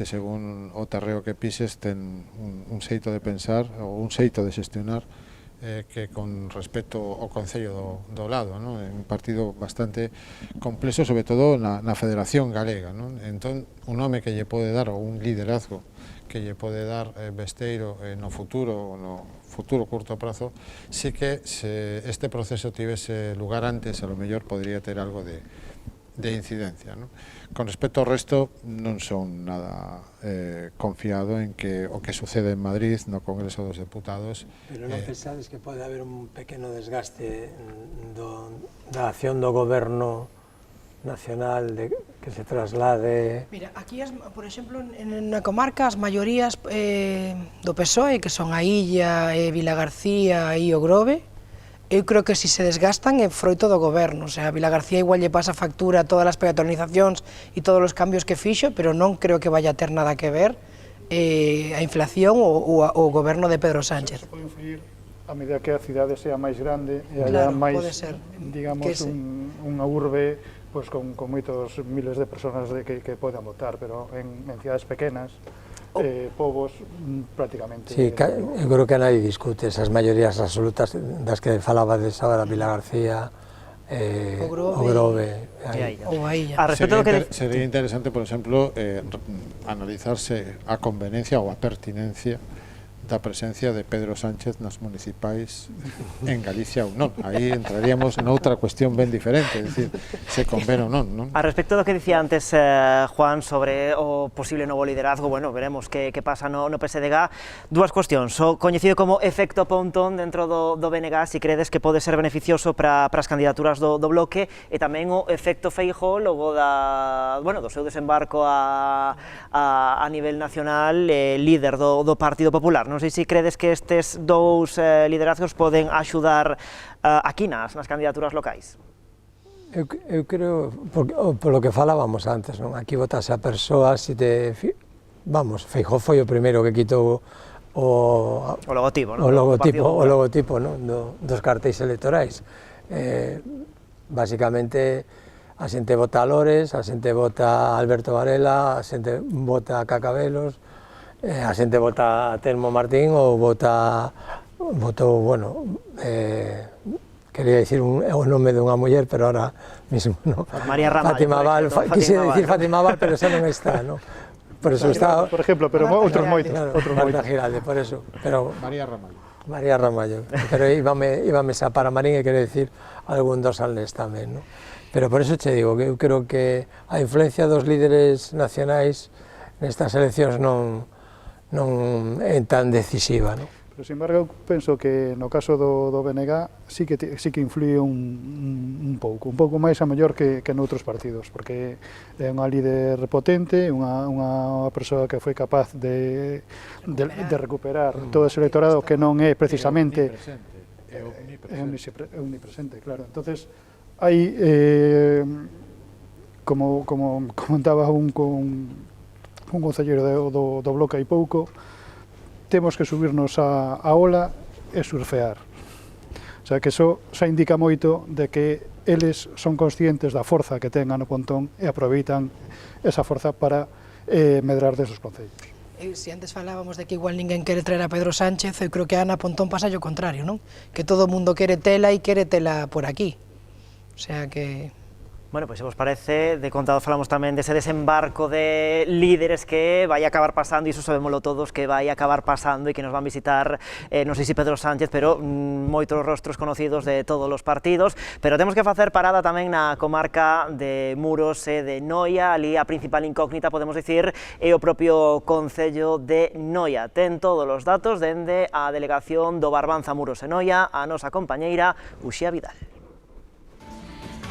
según o terreo que pises ten un xeito de pensar ou un xeito de xestionar que con respecto ao Concello do lado, non? É un partido bastante complexo, sobre todo na Federación Galega, non? Entón, un home que lle pode dar, ou un liderazgo que lle pode dar Besteiro no futuro curto prazo, sí que se este proceso tivese lugar antes, a lo mellor podría ter algo de incidencia, non? Con respecto ao resto, non son nada confiado en que o que sucede en Madrid no Congreso dos Deputados. Pero non pensades que pode haber un pequeno desgaste da acción do goberno nacional que se traslade? Mira, aquí, por exemplo, na comarca as maiorías do PSOE, que son a Illa, Vilagarcía e o Grove, eu creo que se desgastan é froito do goberno, o sea, a Vilagarcía igual lle pasa factura a todas as peatonalizacións e todos os cambios que fixo, pero non creo que vaya a ter nada que ver a inflación ou o goberno de Pedro Sánchez. Se pode influir a medida que a cidade sea máis grande e claro, haya máis, pode ser, digamos, unha urbe pues, con moitos miles de personas que poden votar, pero en cidades pequenas, povos prácticamente... Sí, eu creo que nadie discute esas maiorías absolutas das que falabades agora, Vilagarcía, o Grove ou a Illa. Sería interesante, por exemplo, analizarse a conveniencia ou a pertinencia da presencia de Pedro Sánchez nas municipais en Galicia ou non. Aí entraríamos noutra cuestión ben diferente, é dicir, se convén ou non, non? A respecto do que dicía antes Juan sobre o posible novo liderazgo, bueno, veremos que pasa no PSDG. Dúas cuestións, o coñecido como efecto Pontón dentro do BNG, se credes que pode ser beneficioso para as candidaturas do bloque, e tamén o efecto Feijóo logo do seu desembarco a nivel nacional, líder do Partido Popular. Non sei se credes que estes dous liderazgos poden axudar aquí nas candidaturas locais. Eu creo, polo que falábamos antes, non? Aquí votase a persoa, Feijóo foi o primeiro que quitou o logotipo, non? O logotipo, non? Dos cartéis electorais. Basicamente, a xente vota a Lores, a xente vota a Alberto Varela, a xente vota a Cacabelos, a xente vota a Telmo Martín ou votou, bueno, quería dicir o nome dunha muller, pero ahora mismo non. María Ramallo. Fátima Val, quise dicir Fátima Val, pero xa non está, non? Por eso está... Por exemplo, pero outros moitos. Marta Giralde, por eso. María Ramallo. María Ramallo, pero íbame xa para Marín e quere dicir algún dos Alnes tamén, non? Pero por eso che digo que eu creo que a influencia dos líderes nacionais nestas eleccións non é tan decisiva, non? Pero, sin embargo, penso que no caso do BNG sí que influye un pouco máis a mellor que noutros partidos, porque é unha líder potente, unha persoa que foi capaz de recuperar todo ese electorado que non é precisamente... É omnipresente, claro. Entonces, hai, como comentaba un concelleiro do bloque hai pouco, temos que subirnos a ola e surfear. O sea, que iso xa indica moito de que eles son conscientes da forza que ten Ana Pontón e aproveitan esa forza para medrar desos concellos. Se antes falábamos de que igual ninguén quere traer a Pedro Sánchez, eu creo que a Ana Pontón pasa o contrario, non? Que todo o mundo quere tela e quere tela por aquí. O sea que... Bueno, pois se vos parece, de contado falamos tamén dese desembarco de líderes que vai acabar pasando, e iso sabémoslo todos, que vai acabar pasando e que nos van visitar, non sei se Pedro Sánchez, pero moitos rostros conocidos de todos os partidos, pero temos que facer parada tamén na comarca de Muros e de Noia, ali a principal incógnita, podemos dicir, é o propio Concello de Noia. Ten todos os datos dende a delegación do Barbanza Muros e Noia, a nosa compañeira Uxía Vidal.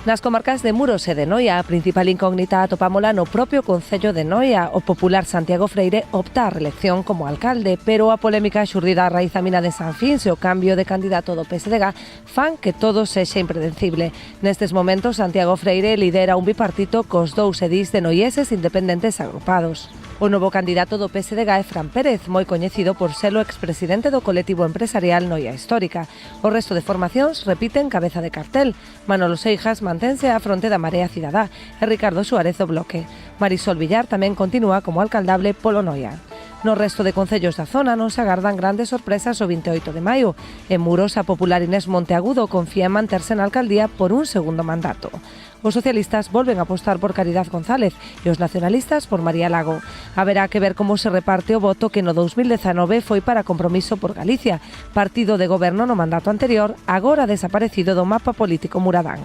Nas comarcas de Muros e de Noia, a principal incógnita atopámola no propio Concello de Noia. O popular Santiago Freire opta a reelección como alcalde, pero a polémica xurdida a raíz da mina de San Finse o cambio de candidato do PSDG fan que todo sexa impredecible. Nestes momentos, Santiago Freire lidera un bipartito cos dous edís de noieses independentes agrupados. O novo candidato do PSDG é Fran Pérez, moi coñecido por ser o expresidente do colectivo empresarial Noia Histórica. O resto de formacións repiten cabeza de cartel. Manolo Seijas mantense á fronte da Marea Cidadá e Ricardo Suárez do Bloque. Marisol Villar tamén continúa como alcaldable polo Noia. No resto de concellos da zona non se agardan grandes sorpresas o 28 de maio. En Muros, a popular Inés Monteagudo confía en manterse na alcaldía por un segundo mandato. Os socialistas volven a apostar por Caridad González e os nacionalistas por María Lago. Haberá que ver como se reparte o voto que no 2019 foi para Compromiso por Galicia, partido de goberno no mandato anterior, agora desaparecido do mapa político muradán.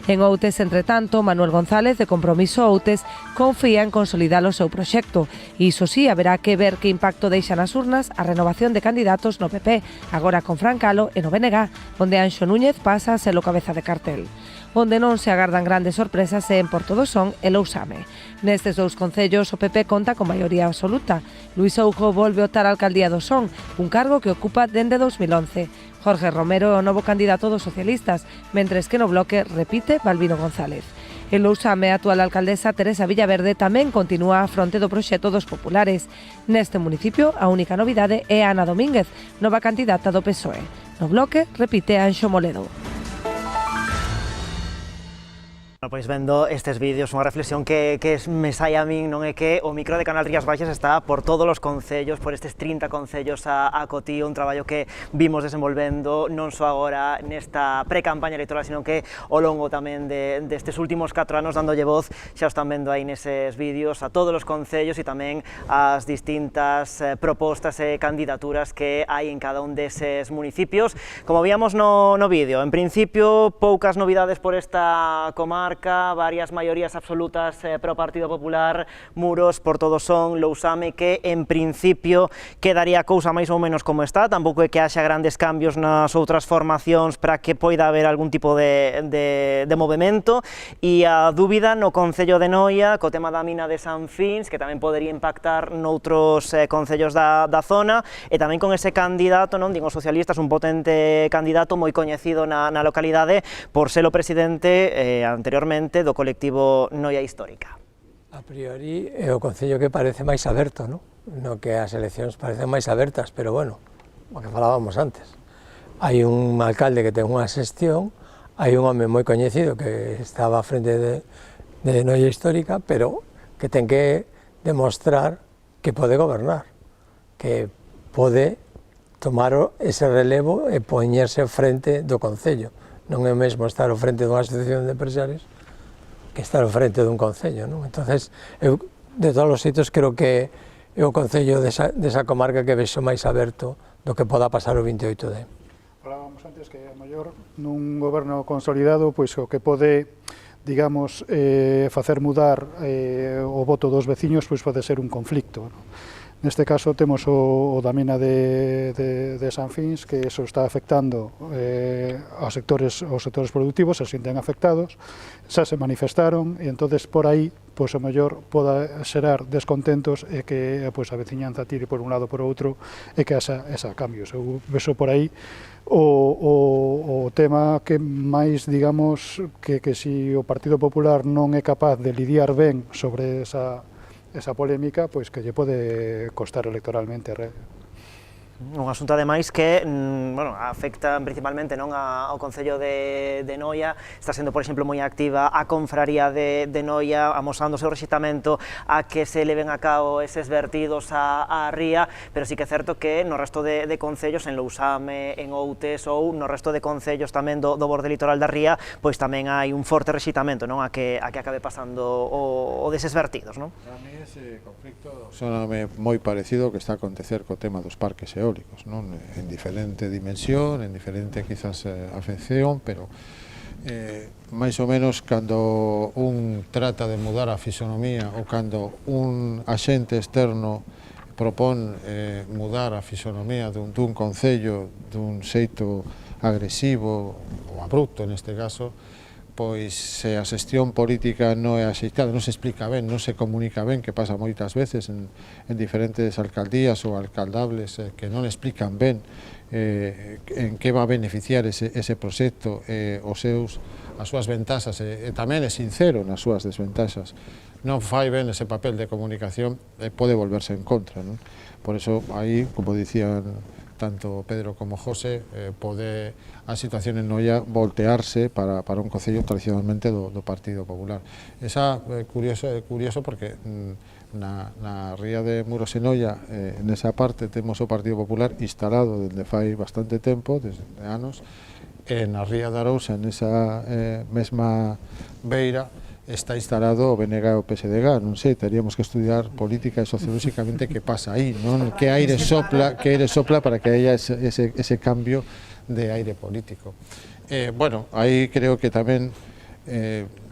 En Outes, entre tanto, Manuel González, de Compromiso Outes, confía en consolidar o seu proxecto. E iso sí, haberá que ver que impacto deixa nas urnas a renovación de candidatos no PP, agora con Fran Calo e no BNG, onde Anxo Núñez pasa a ser o cabeza de cartel. Onde non se agardan grandes sorpresas é en Porto do Son e Lousame. Nestes dous concellos, o PP conta con maioría absoluta. Luís Oujo volve optar á alcaldía do Son, un cargo que ocupa dende 2011. Jorge Romero é o novo candidato dos socialistas, mentres que no Bloque repite Balbino González. En Lousame, a actual alcaldesa Teresa Villaverde tamén continúa a fronte do proxecto dos populares. Neste municipio, a única novidade é Ana Domínguez, nova candidata do PSOE. No Bloque repite Anxo Moledo. Pois vendo estes vídeos, unha reflexión que me sai a min, non é que o micro de Canal Rías Baixas está por todos os concellos, por estes 30 concellos a cotío, un traballo que vimos desenvolvendo non só agora nesta pre-campaña electoral, sino que ao longo tamén destes últimos 4 anos dándolle voz, xa os están vendo aí neses vídeos, a todos os concellos e tamén as distintas propostas e candidaturas que hai en cada un deses municipios. Como víamos no vídeo, en principio poucas novidades por esta comarca, varias maiorías absolutas pro Partido Popular, Muros, Porto do Son, Lousame, que en principio quedaría a cousa máis ou menos como está, tampouco é que haxa grandes cambios nas outras formacións para que poida haber algún tipo de movimento, e a dúbida no Concello de Noia, co tema da mina de San Fins, que tamén podería impactar noutros concellos da zona, e tamén con ese candidato, non digo socialistas, un potente candidato moi coñecido na localidade por ser o presidente anteriormente do colectivo Noia Histórica. A priori é o concello que parece máis aberto, non? No que as eleccións parecen máis abertas, pero bueno, o que falábamos antes. Hai un alcalde que ten unha xestión, hai un home moi coñecido que estaba a frente de Noia Histórica, pero que ten que demostrar que pode gobernar, que pode tomar ese relevo e poñerse frente do concello. Non é mesmo estar ao frente dunha asociación de empresarios que estar ao frente dun concello, non? Entonces, eu, de todos os sitios, creo que é o concello desa comarca que vexo máis aberto do que poda pasar o 28D. Falábamos antes que, a mellor, nun goberno consolidado, pois o que pode, digamos, facer mudar o voto dos veciños, pois pode ser un conflicto, non? Neste caso temos o da mina de San Fins, que eso está afectando aos sectores productivos, se sienten afectados, xa se manifestaron, e entonces por aí, pois o mellor poda xerar descontentos e que pois a veciñanza tire por un lado por outro e que haxa cambios. Eu vexo por aí o tema que máis, digamos, que si o Partido Popular non é capaz de lidiar ben sobre esa polémica, pois que lle pode costar electoralmente. Un asunto, ademais, que afecta principalmente ao Concello de Noia. Está sendo, por exemplo, moi activa a Confraría de Noia, amosando o seu rexeitamento a que se leven a cabo eses vertidos á ría, pero sí que é certo que no resto de concellos, en Lousame, en Outes ou no resto de concellos tamén do borde litoral da ría, pois tamén hai un forte rexeitamento, non, a que acabe pasando o deses vertidos, non? A mí ese conflicto soname moi parecido que está a acontecer co tema dos parques eólicos, non? En diferente dimensión, en diferente quizás afección, pero máis ou menos cando un trata de mudar a fisonomía ou cando un axente externo propón mudar a fisonomía dun concello dun xeito agresivo ou abrupto neste caso, pois se a xestión política non é axeitada, non se explica ben, non se comunica ben, que pasa moitas veces en diferentes alcaldías ou alcaldables que non explican ben en que va a beneficiar ese proxecto, as súas ventaxas, e tamén é sincero nas súas desventaxas. non fai ben ese papel de comunicación, pode volverse en contra, non? Por eso, aí, como dicían tanto Pedro como José, pode a situación en Noia voltearse para un concello tradicionalmente do Partido Popular. Esa curioso porque na ría de Muros e Noia, nesa parte, temos o Partido Popular instalado desde fai bastante tempo, desde anos, e na ría de Arousa, nesa mesma beira, está instalado o BNG e o PSDG, non sei, teríamos que estudiar política e sociolóxicamente que pasa aí, non? Que aire sopla para que haya ese cambio de aire político. Bueno, aí creo que tamén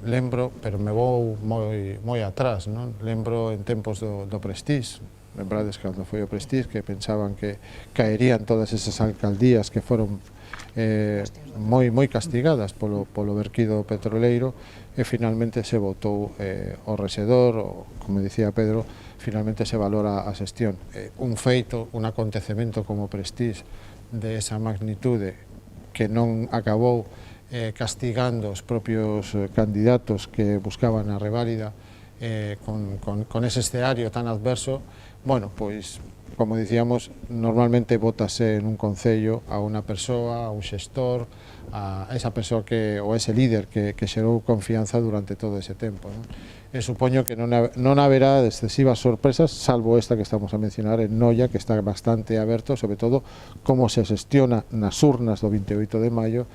lembro, pero me vou moi atrás, non? Lembro en tempos do Prestige, lembrades cando foi o Prestige, que pensaban que caerían todas esas alcaldías que foron moi castigadas polo verquido petroleiro, e finalmente se votou o rexedor, como dicía Pedro, finalmente se valora a xestión. Un feito, un acontecemento como Prestige de esa magnitude que non acabou castigando os propios candidatos que buscaban a reválida con ese escenario tan adverso, bueno, pois, como dicíamos, normalmente vótase en un concello a unha persoa, a un xestor, a esa persoa ou ese líder que xerou confianza durante todo ese tempo, non? E supoño que non haberá excesivas sorpresas, salvo esta que estamos a mencionar en Noia, que está bastante aberto, sobre todo como se xestiona nas urnas do 28 de maio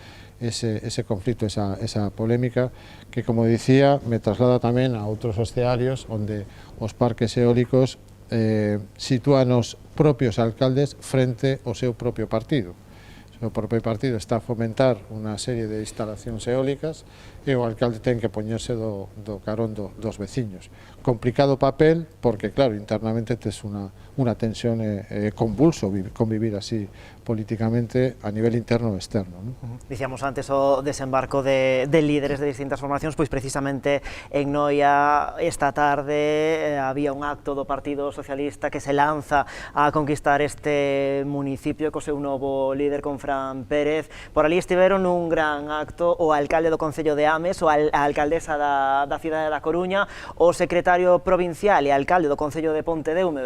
ese conflito, esa polémica, que, como dicía, me traslada tamén a outros escenarios onde os parques eólicos sitúan os propios alcaldes frente ao seu propio partido. O propio partido está a fomentar unha serie de instalacións eólicas e o alcalde ten que poñerse do carón dos veciños. Complicado papel, porque, claro, internamente tes unha tensión convulso convivir así políticamente a nivel interno e externo, non? Dicíamos antes o desembarco de líderes de distintas formacións, pois precisamente en Noia esta tarde había un acto do Partido Socialista que se lanza a conquistar este municipio co seu novo líder, con Fran Pérez. Por ali estiveron un gran acto o alcalde do Concello de Ames, a alcaldesa da cidade da Coruña, o secretario provincial e alcalde do Concello de Pontedeume,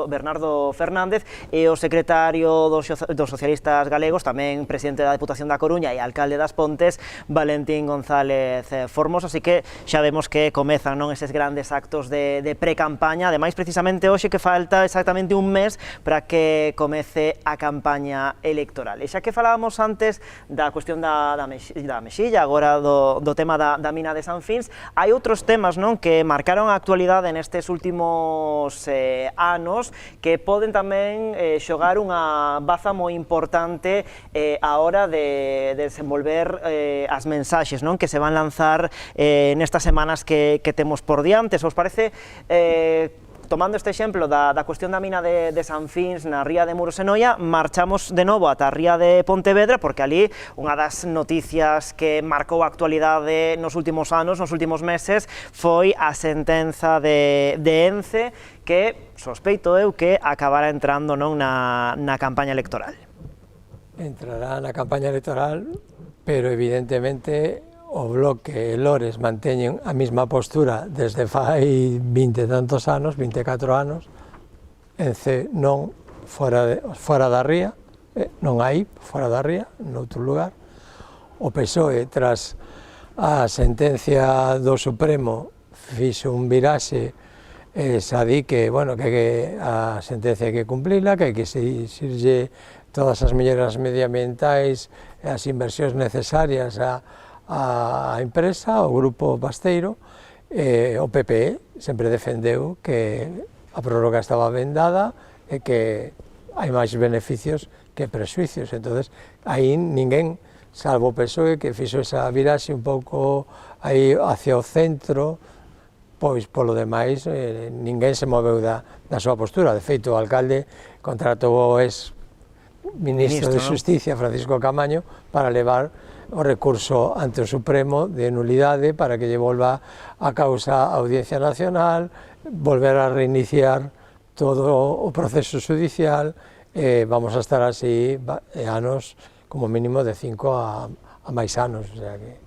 Bernardo Fernández, e o secretario dos socialistas galegos, tamén presidente da Deputación da Coruña e alcalde das Pontes, Valentín González Formos. Así que xa vemos que comezan, non, eses grandes actos de pre-campaña, ademais precisamente hoxe que falta exactamente un mes para que comece a campaña electoral. E xa que falábamos antes da cuestión da Mexilla, agora do tema da mina de San Fins, hai outros temas, non, que marcaron a actualidade nestes últimos anos, que poden tamén xogar unha baza moi importante a hora de desenvolver as mensaxes, non, que se van lanzar nestas semanas que temos por diante. Se os parece, tomando este exemplo da cuestión da mina de San Fins na ría de Muros e Noia, marchamos de novo ata a ría de Pontevedra, porque ali unha das noticias que marcou a actualidade nos últimos anos, nos últimos meses, foi a sentenza de Ence, que sospeito eu que acabará entrando, non, na campaña electoral. Entrará na campaña electoral, pero evidentemente o Bloque e Lores manteñen a mesma postura desde fai 20 e tantos anos, 24 anos, Ence non fora da ría, non hai fora da ría, noutro lugar. O PSOE, tras a sentencia do Supremo, fixo un viraxe e xa di que, bueno, que a sentencia hai que cumplila, que hai que exigirlle todas as melloras medioambientais e as inversións necesarias a empresa, o grupo Basteiro. O PPE sempre defendeu que a prórroga estaba vendada e que hai máis beneficios que prexuicios. Entonces, aí ninguén, salvo o PSOE, que fixo esa viraxe un pouco aí hacia o centro, pois polo demais ninguén se moveu da súa postura. De feito, o alcalde contratou o ex-ministro de Xusticia, Francisco Camaño, para levar o recurso ante o Supremo de nulidade para que lle volva a causa a Audiencia Nacional, volver a reiniciar todo o proceso judicial. Vamos a estar así anos, como mínimo de 5 a máis anos, o sea que...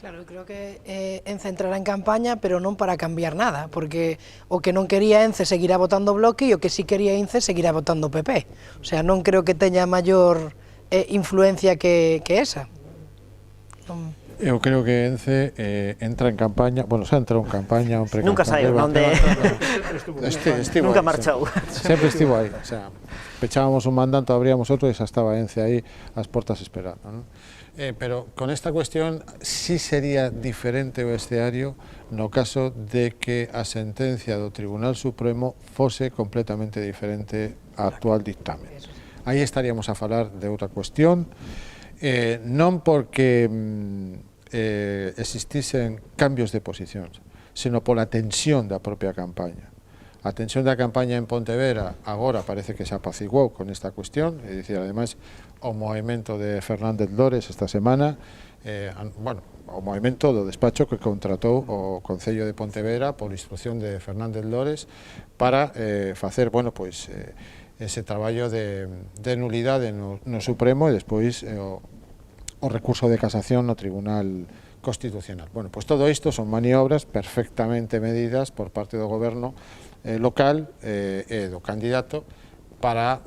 Claro, eu creo que Ence entrará en campaña, pero non para cambiar nada, porque o que non quería Ence seguirá votando Bloque e o que sí quería Ence seguirá votando PP. O sea, non creo que teña maior influencia que esa. Eu creo que Ence entra en campaña, bueno, xa entrou en campaña, nunca saiu, nunca marchou. Sempre estivo aí, o sea, pechábamos un mandato, abríamos outro e xa estaba Ence aí ás portas esperando, non? Pero con esta cuestión sí sería diferente o escenario no caso de que a sentencia do Tribunal Supremo fose completamente diferente ao actual dictamen. Aí estaríamos a falar de outra cuestión, non porque existisen cambios de posicións, sino pola tensión da propia campaña. A tensión da campaña en Pontevedra agora parece que se apaciguou con esta cuestión, é dicir, ademais, o movimento de Fernández Lores esta semana, bueno, o movimento do despacho que contratou o Concello de Pontevedra por instrucción de Fernández Lores para facer, bueno, pois, ese traballo de nulidade no Supremo e despois o recurso de casación no Tribunal Constitucional. Bueno, pois todo isto son maniobras perfectamente medidas por parte do goberno local e do candidato para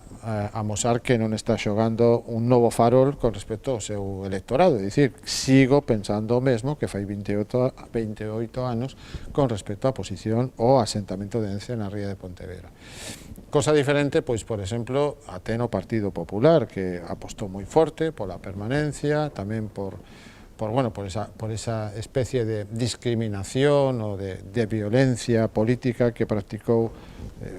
amosar que non está xogando un novo farol con respecto ao seu electorado, é dicir, sigo pensando o mesmo que fai 28 anos con respecto á posición ou asentamento de Ence na ría de Pontevedra. Cosa diferente, pois, por exemplo, até no Partido Popular, que apostou moi forte pola permanencia, tamén por esa especie de discriminación ou de violencia política que practicou,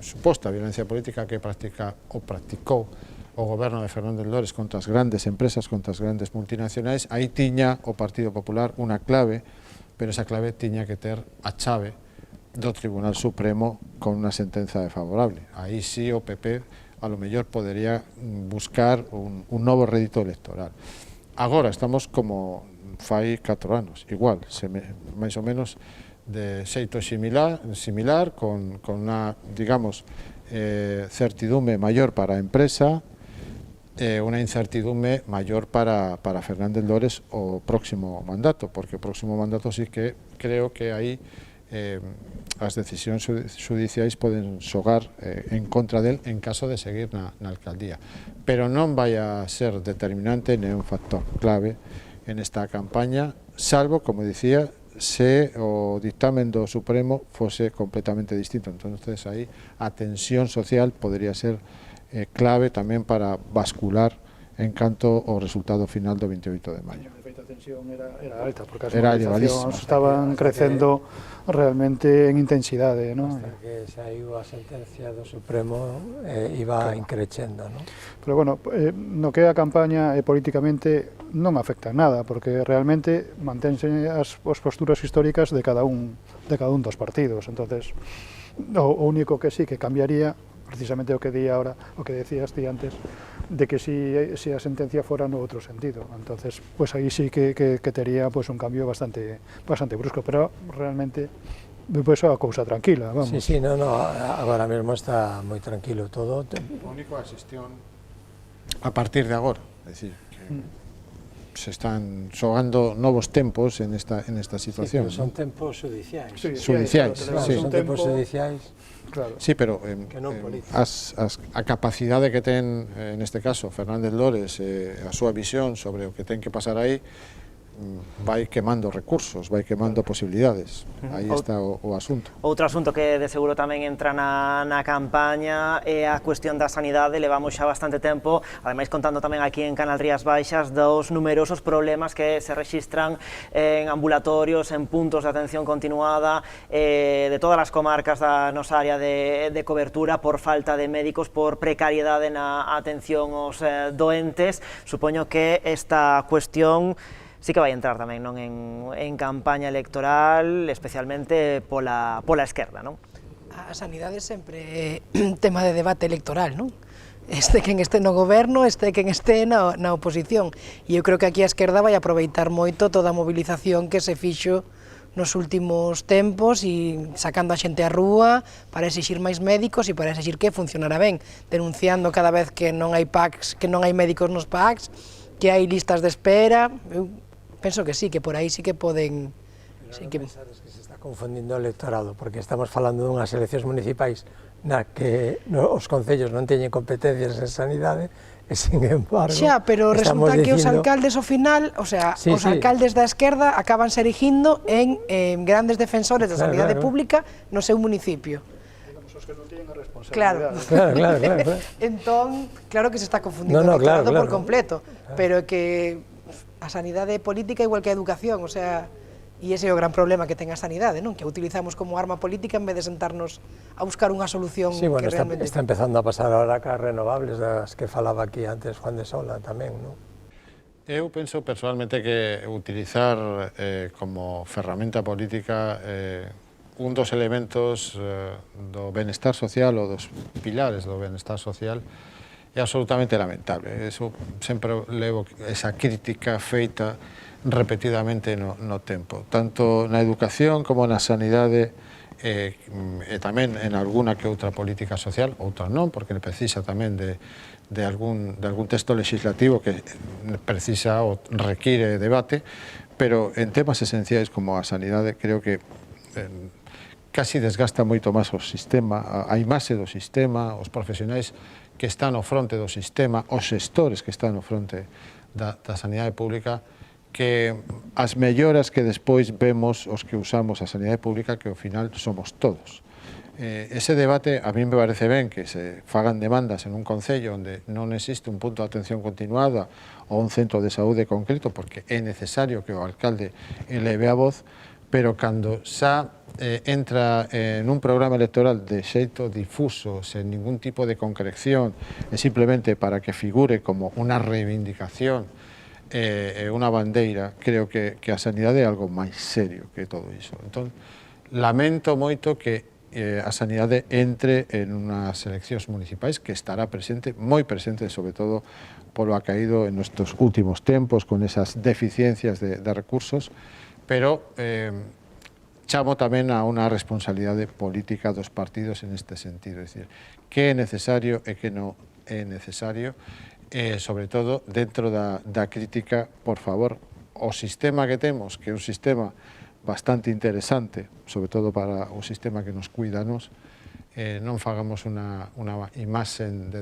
suposta violencia política que practicou o goberno de Fernández Lores contra as grandes empresas, contra as grandes multinacionais. Aí tiña o Partido Popular unha clave, pero esa clave tiña que ter a chave do Tribunal Supremo con unha sentenza favorable. Aí sí o PP a lo mellor podería buscar un novo rédito electoral. Agora estamos como fai 4 anos, igual, máis ou menos de xeito similar, con unha, digamos, certidume maior para a empresa e unha incertidume maior para Fernández Lores o próximo mandato, porque o próximo mandato sí que creo que aí as decisións judiciais poden xogar en contra del en caso de seguir na alcaldía, pero non vai a ser determinante nem un factor clave en esta campaña, salvo, como dicía, se o dictamen do Supremo fose completamente distinto. Entonces aí a tensión social podría ser clave tamén para bascular en canto ao resultado final do 28 de maio. De feito, a tensión era alta, porque as movilizacións estaban crecendo realmente en intensidade, non? Hasta que saiu a sentencia do Supremo iba increcendo, non? Pero bueno, no que é a campaña políticamente non afecta nada, porque realmente mantense as posturas históricas de cada un dos partidos. Entonces, o único que sí que cambiaría, precisamente o que di ahora, o que decías ti antes, de que si a sentencia fora no outro sentido. Entonces, pues aí sí que tería pues un cambio bastante brusco, pero realmente pues a cousa tranquila, vamos. Sí, no, agora mesmo está moi tranquilo todo. O único a xestión a partir de agora, é dicir, que se están xogando novos tempos en esta situación. Sí, pero son tempos judiciais. Judiciais, sí. Son tempos judiciais. Claro. Sí, pero a capacidade que ten, neste caso, Fernández Lores, a súa visión sobre o que ten que pasar aí, vai quemando recursos, vai quemando posibilidades. Aí está o asunto. Outro asunto que de seguro tamén entra na campaña é a cuestión da sanidade. Levamos xa bastante tempo, ademais contando tamén aquí en Canal Rías Baixas, dos numerosos problemas que se rexistran en ambulatorios, en puntos de atención continuada de todas as comarcas da nosa área de cobertura, por falta de médicos, por precariedade na atención aos doentes. Supoño que esta cuestión sí que vai entrar tamén non en campaña electoral, especialmente pola esquerda, non? A sanidade sempre é tema de debate electoral, non? Este quen este no goberno, este quen este na oposición. E eu creo que aquí a esquerda vai aproveitar moito toda a movilización que se fixo nos últimos tempos e sacando a xente á rúa para exixir máis médicos e para exixir que funcionara ben, denunciando cada vez que non hai PACs, que non hai médicos nos PACs, que hai listas de espera. penso que sí, que por aí sí que poden... Sí que pensades que se está confundindo o electorado, porque estamos falando dunhas eleccións municipais na que os concellos non teñen competencias en sanidade, e sin embargo... Xa, pero resulta que os alcaldes ao final, o sea, os alcaldes da esquerda acaban se erigindo en grandes defensores da sanidade pública no seu municipio. Digamos, os que non teñen a responsabilidade. Claro. Entón, claro que se está confundindo o electorado por completo, pero que a sanidade política igual que a educación, o sea... E ese é o gran problema que ten a sanidade, non? Que a utilizamos como arma política en vez de sentarnos a buscar unha solución que realmente... está empezando a pasar ahora cas renovables das que falaba aquí antes Juan de Sola tamén, non? Eu penso personalmente que utilizar como ferramenta política un dos elementos do benestar social ou dos pilares do benestar social é absolutamente lamentable. Eso sempre levo esa crítica feita repetidamente no tempo, tanto na educación como na sanidade e tamén en alguna que outra política social, outra non, porque precisa tamén de algún texto legislativo que precisa ou require debate, pero en temas esenciais como a sanidade creo que casi desgasta moito máis o sistema, a imaxe do sistema, os profesionais que están ao fronte do sistema, os xestores que están ao fronte da sanidade pública, que as melloras que despois vemos os que usamos a sanidade pública, que ao final somos todos. Ese debate a mí me parece ben que se fagan demandas en un concello onde non existe un punto de atención continuada ou un centro de saúde concreto, porque é necesario que o alcalde eleve a voz, pero cando xa entra en un programa electoral de xeito difuso, sen ningún tipo de concreción, e simplemente para que figure como unha reivindicación unha bandeira, creo que a sanidade é algo máis serio que todo iso. Entón, lamento moito que a sanidade entre en unhas eleccións municipais que estará presente, moi presente, sobre todo polo acaído en nestes últimos tempos, con esas deficiencias de recursos, pero chamo tamén a unha responsabilidade política dos partidos en este sentido, é dicir, que é necesario e que non é necesario, sobre todo dentro da crítica, por favor, o sistema que temos, que é un sistema bastante interesante, sobre todo para o sistema que nos cuidanos, non fagamos unha imaxe de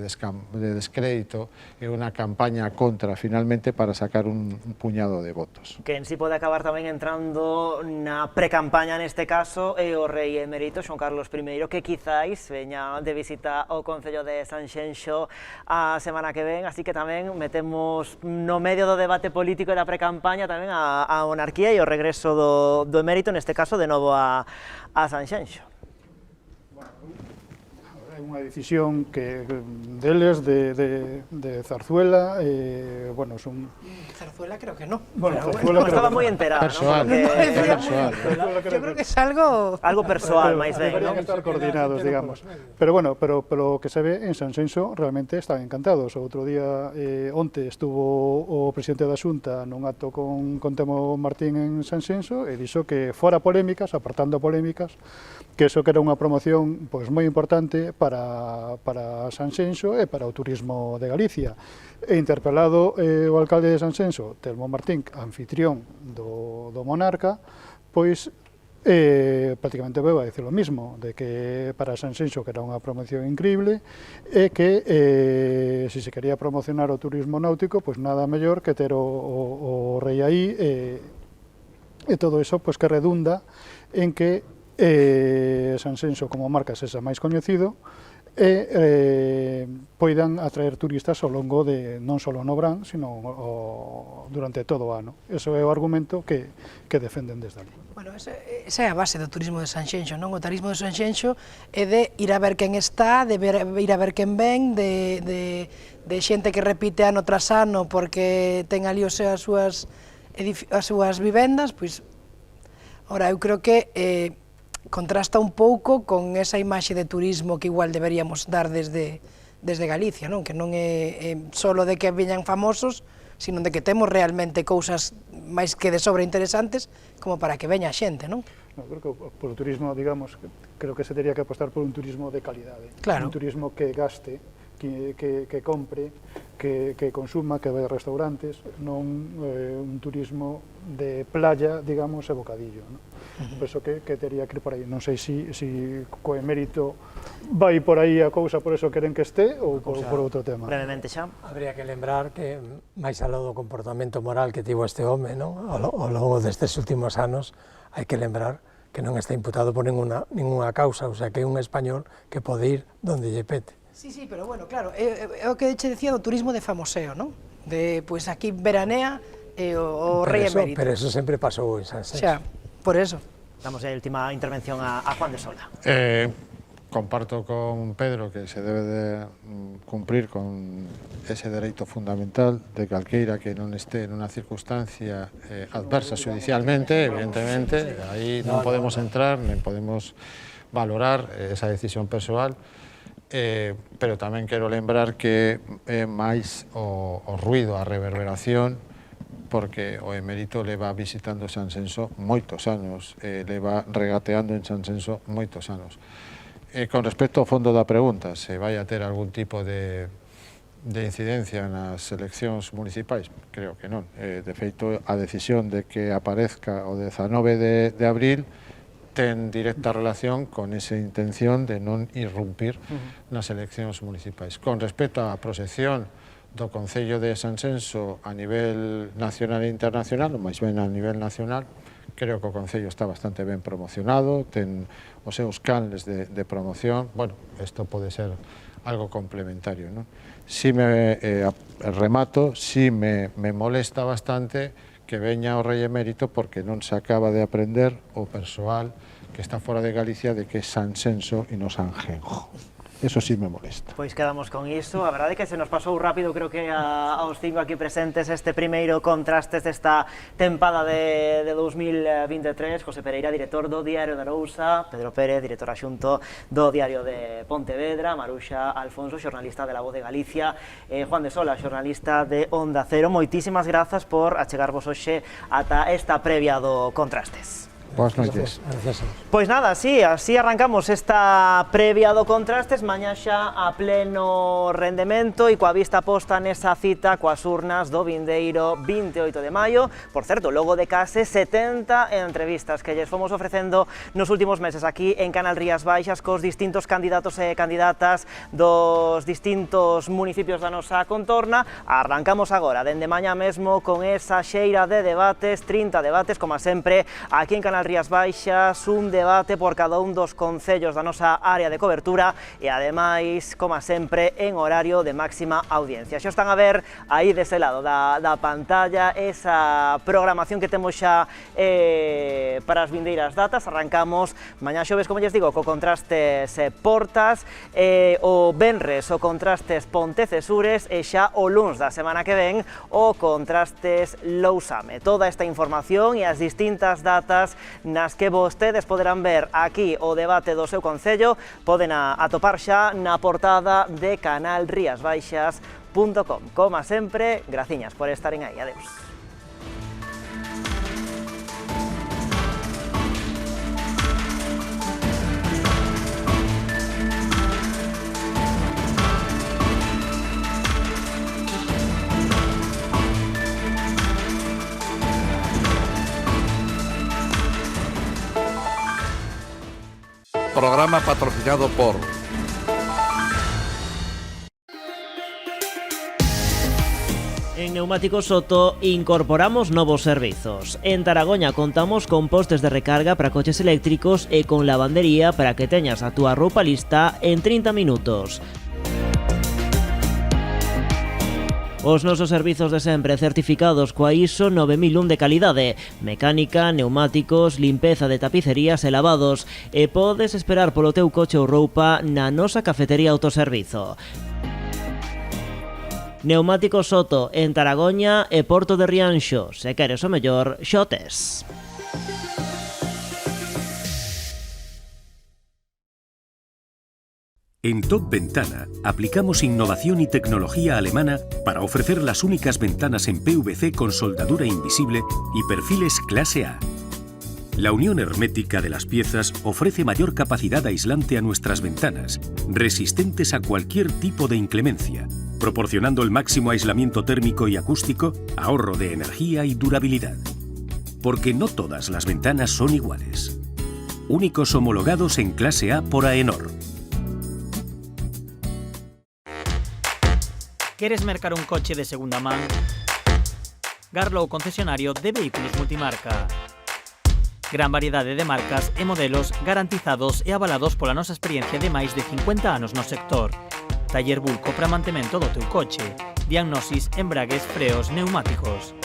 descrédito e unha campaña contra, finalmente, para sacar un puñado de votos. Que en sí pode acabar tamén entrando na precampaña neste caso e o rei emérito Xoán Carlos I, que quizáis veña de visita ao Concello de Sanxenxo a semana que ven, así que tamén metemos no medio do debate político e da precampaña tamén a monarquía e o regreso do emérito, neste caso de novo a Sanxenxo. É unha decisión que deles, de Zarzuela, bueno, son... Zarzuela creo que no. Bueno, Zarzuela creo estaba que moi enterado, persoal, ¿no? Yo creo que es algo persoal, máis ben, deberían estar coordinados, digamos. Pero bueno, pero polo que se ve en Sanxenxo realmente están encantados. Outro día, onte, estuvo o presidente da Xunta nun acto con Temo Martín en Sanxenxo e dixo que fora polémicas, apartando polémicas, que eso que era unha promoción pois moi importante para Sanxenxo e para o turismo de Galicia. E interpelado o alcalde de Sanxenxo, Telmo Martín, anfitrión do Monarca, pois prácticamente veu a dicir o mismo, de que para Sanxenxo que era unha promoción increíble e que se se quería promocionar o turismo náutico, pois nada mellor que ter o rei aí e todo iso pois que redunda en que Sanxenxo como marca sexa máis coñecido e poidan atraer turistas ao longo de non só no verán, sino durante todo o ano. Eso é o argumento que defenden desde ali. Bueno, esa é a base do turismo de Sanxenxo, non? O turismo de Sanxenxo é de ir a ver quen está, de ir a ver quen ven, de xente que repite ano tras ano porque ten ali as súas vivendas, pois, ora, eu creo que contrasta un pouco con esa imaxe de turismo que igual deberíamos dar desde Galicia, non? Que non é solo de que veñan famosos, sino de que temos realmente cousas máis que de sobra interesantes como para que veña a xente, non? No, creo que por turismo, digamos, creo que se teria que apostar por un turismo de calidade, claro. Un turismo que gaste, que compre, que consuma, que vai a restaurantes, non un turismo de playa, digamos, e bocadillo, non? Penso que teria que ir por aí. Non sei se co emérito vai por aí a cousa, por eso queren que este, ou por outro tema. Brevemente xa. Habría que lembrar que, máis aló do comportamento moral que tivo este home, non? Ao longo destes últimos anos, hai que lembrar que non está imputado por ninguna causa, o sea, que é un español que pode ir donde lle pete. Sí, pero bueno, claro, é o que che decía do turismo de famoseo, non? De, pois aquí veranea o rei emérito. Pero eso sempre pasou en Sanxenxo. Xa, por eso. Damos a última intervención a Juan de Sola. Comparto con Pedro que se debe de cumprir con ese dereito fundamental de calqueira que non este nunha circunstancia adversa judicialmente, evidentemente, aí non podemos entrar, nen podemos valorar esa decisión persoal, pero tamén quero lembrar que é máis o ruido, a reverberación, porque o emérito leva visitando Sanxenxo moitos anos, leva regateando en Sanxenxo moitos anos. Con respecto ao fondo da pregunta, se vai a ter algún tipo de incidencia nas eleccións municipais, creo que non. De feito, a decisión de que aparezca o 19 de abril ten directa relación con esa intención de non irrumpir nas eleccións municipais. Con respecto á proxección do Concello de Sanxenxo a nivel nacional e internacional, ou máis ben a nivel nacional, creo que o Concello está bastante ben promocionado, ten os seus canles de promoción. Bueno, isto pode ser algo complementario, non? Si me remato, si me molesta bastante que veña o rei emérito porque non se acaba de aprender o persoal que está fora de Galicia de que é Sanxenxo e non Sanjenjo. Eso sí me molesta. Pois quedamos con iso. A verdade é que se nos pasou rápido, creo que aos 5 aquí presentes, este primeiro contrastes desta tempada de 2023. José Pereira, director do Diario da Arousa, Pedro Pérez, director adxunto do Diario de Pontevedra, Maruxa Alfonso, xornalista de La Voz de Galicia, Juan de Sola, xornalista de Onda Cero. Moitísimas grazas por achegarvos hoxe ata esta previa do contrastes. Boas noites. Pois nada, así arrancamos esta previa do Contrastes, mañá xa a pleno rendemento e coa vista posta nesa cita coas urnas do vindeiro 28 de maio. Por certo, logo de case 70 entrevistas que lles fomos ofrecendo nos últimos meses aquí en Canal Rías Baixas cos distintos candidatos e candidatas dos distintos municipios da nosa contorna. Arrancamos agora, dende mañá mesmo, con esa xeira de debates, 30 debates, como sempre, aquí en Canal Rías Baixas, un debate por cada un dos concellos da nosa área de cobertura e, ademais, como sempre, en horario de máxima audiencia. Xa están a ver aí dese lado da pantalla esa programación que temos xa para as vindeiras datas. Arrancamos mañá xoves, como lles digo, co Contrastes Portas, o venres o Contrastes Pontecesures e xa o luns da semana que ven o Contrastes Lousame. Toda esta información e as distintas datas nas que vostedes poderán ver aquí o debate do seu concello, poden atopar xa na portada de canalriasbaixas.com. Como sempre, graciñas por estaren aí. Adeus. Programa patrocinado por En Neumáticos Soto incorporamos novos servizos. En Taragoña contamos con postes de recarga para coches eléctricos e con lavandería para que teñas a túa roupa lista en 30 minutos. Os nosos servizos de sempre certificados coa ISO 9001 de calidade, mecánica, neumáticos, limpeza de tapicerías e lavados, e podes esperar polo teu coche ou roupa na nosa cafetería autoservizo. Neumáticos Soto en Taragoña e Porto de Rianxo. Se queres o mellor, xotes. En Top Ventana aplicamos innovación y tecnología alemana para ofrecer las únicas ventanas en PVC con soldadura invisible y perfiles clase A. La unión hermética de las piezas ofrece mayor capacidad aislante a nuestras ventanas, resistentes a cualquier tipo de inclemencia, proporcionando el máximo aislamiento térmico y acústico, ahorro de energía y durabilidad. Porque no todas las ventanas son iguales. Únicos homologados en clase A por AENOR. ¿Quieres mercar un coche de segunda man? Garlow, concesionario de vehículos multimarca. Gran variedade de marcas e modelos garantizados e avalados pola nosa experiencia de máis de 50 anos no sector. Taller Bulco para mantemento do teu coche. Diagnosis, embragues, freos, neumáticos.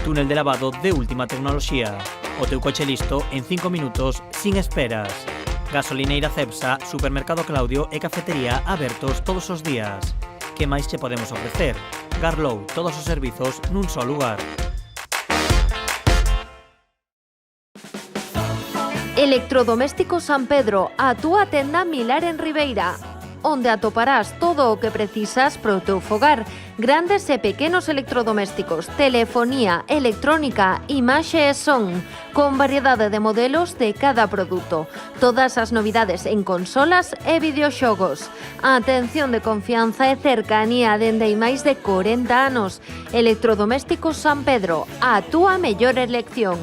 Túnel de lavado de última tecnoloxía. O teu coche listo en 5 minutos, sin esperas. Gasolineira Cepsa, Supermercado Claudio e cafetería abertos todos os días. Que máis che podemos ofrecer? Garlow, todos os servizos nun só lugar. Electrodomésticos San Pedro, a túa tenda Milar en Ribeira, onde atoparás todo o que precisas para o teu fogar. Grandes e pequenos electrodomésticos, telefonía, electrónica, imaxe e son, con variedade de modelos de cada produto. Todas as novidades en consolas e videoxogos. Atención de confianza e cercanía dende hai máis de 40 anos. Electrodomésticos San Pedro, a túa mellor elección.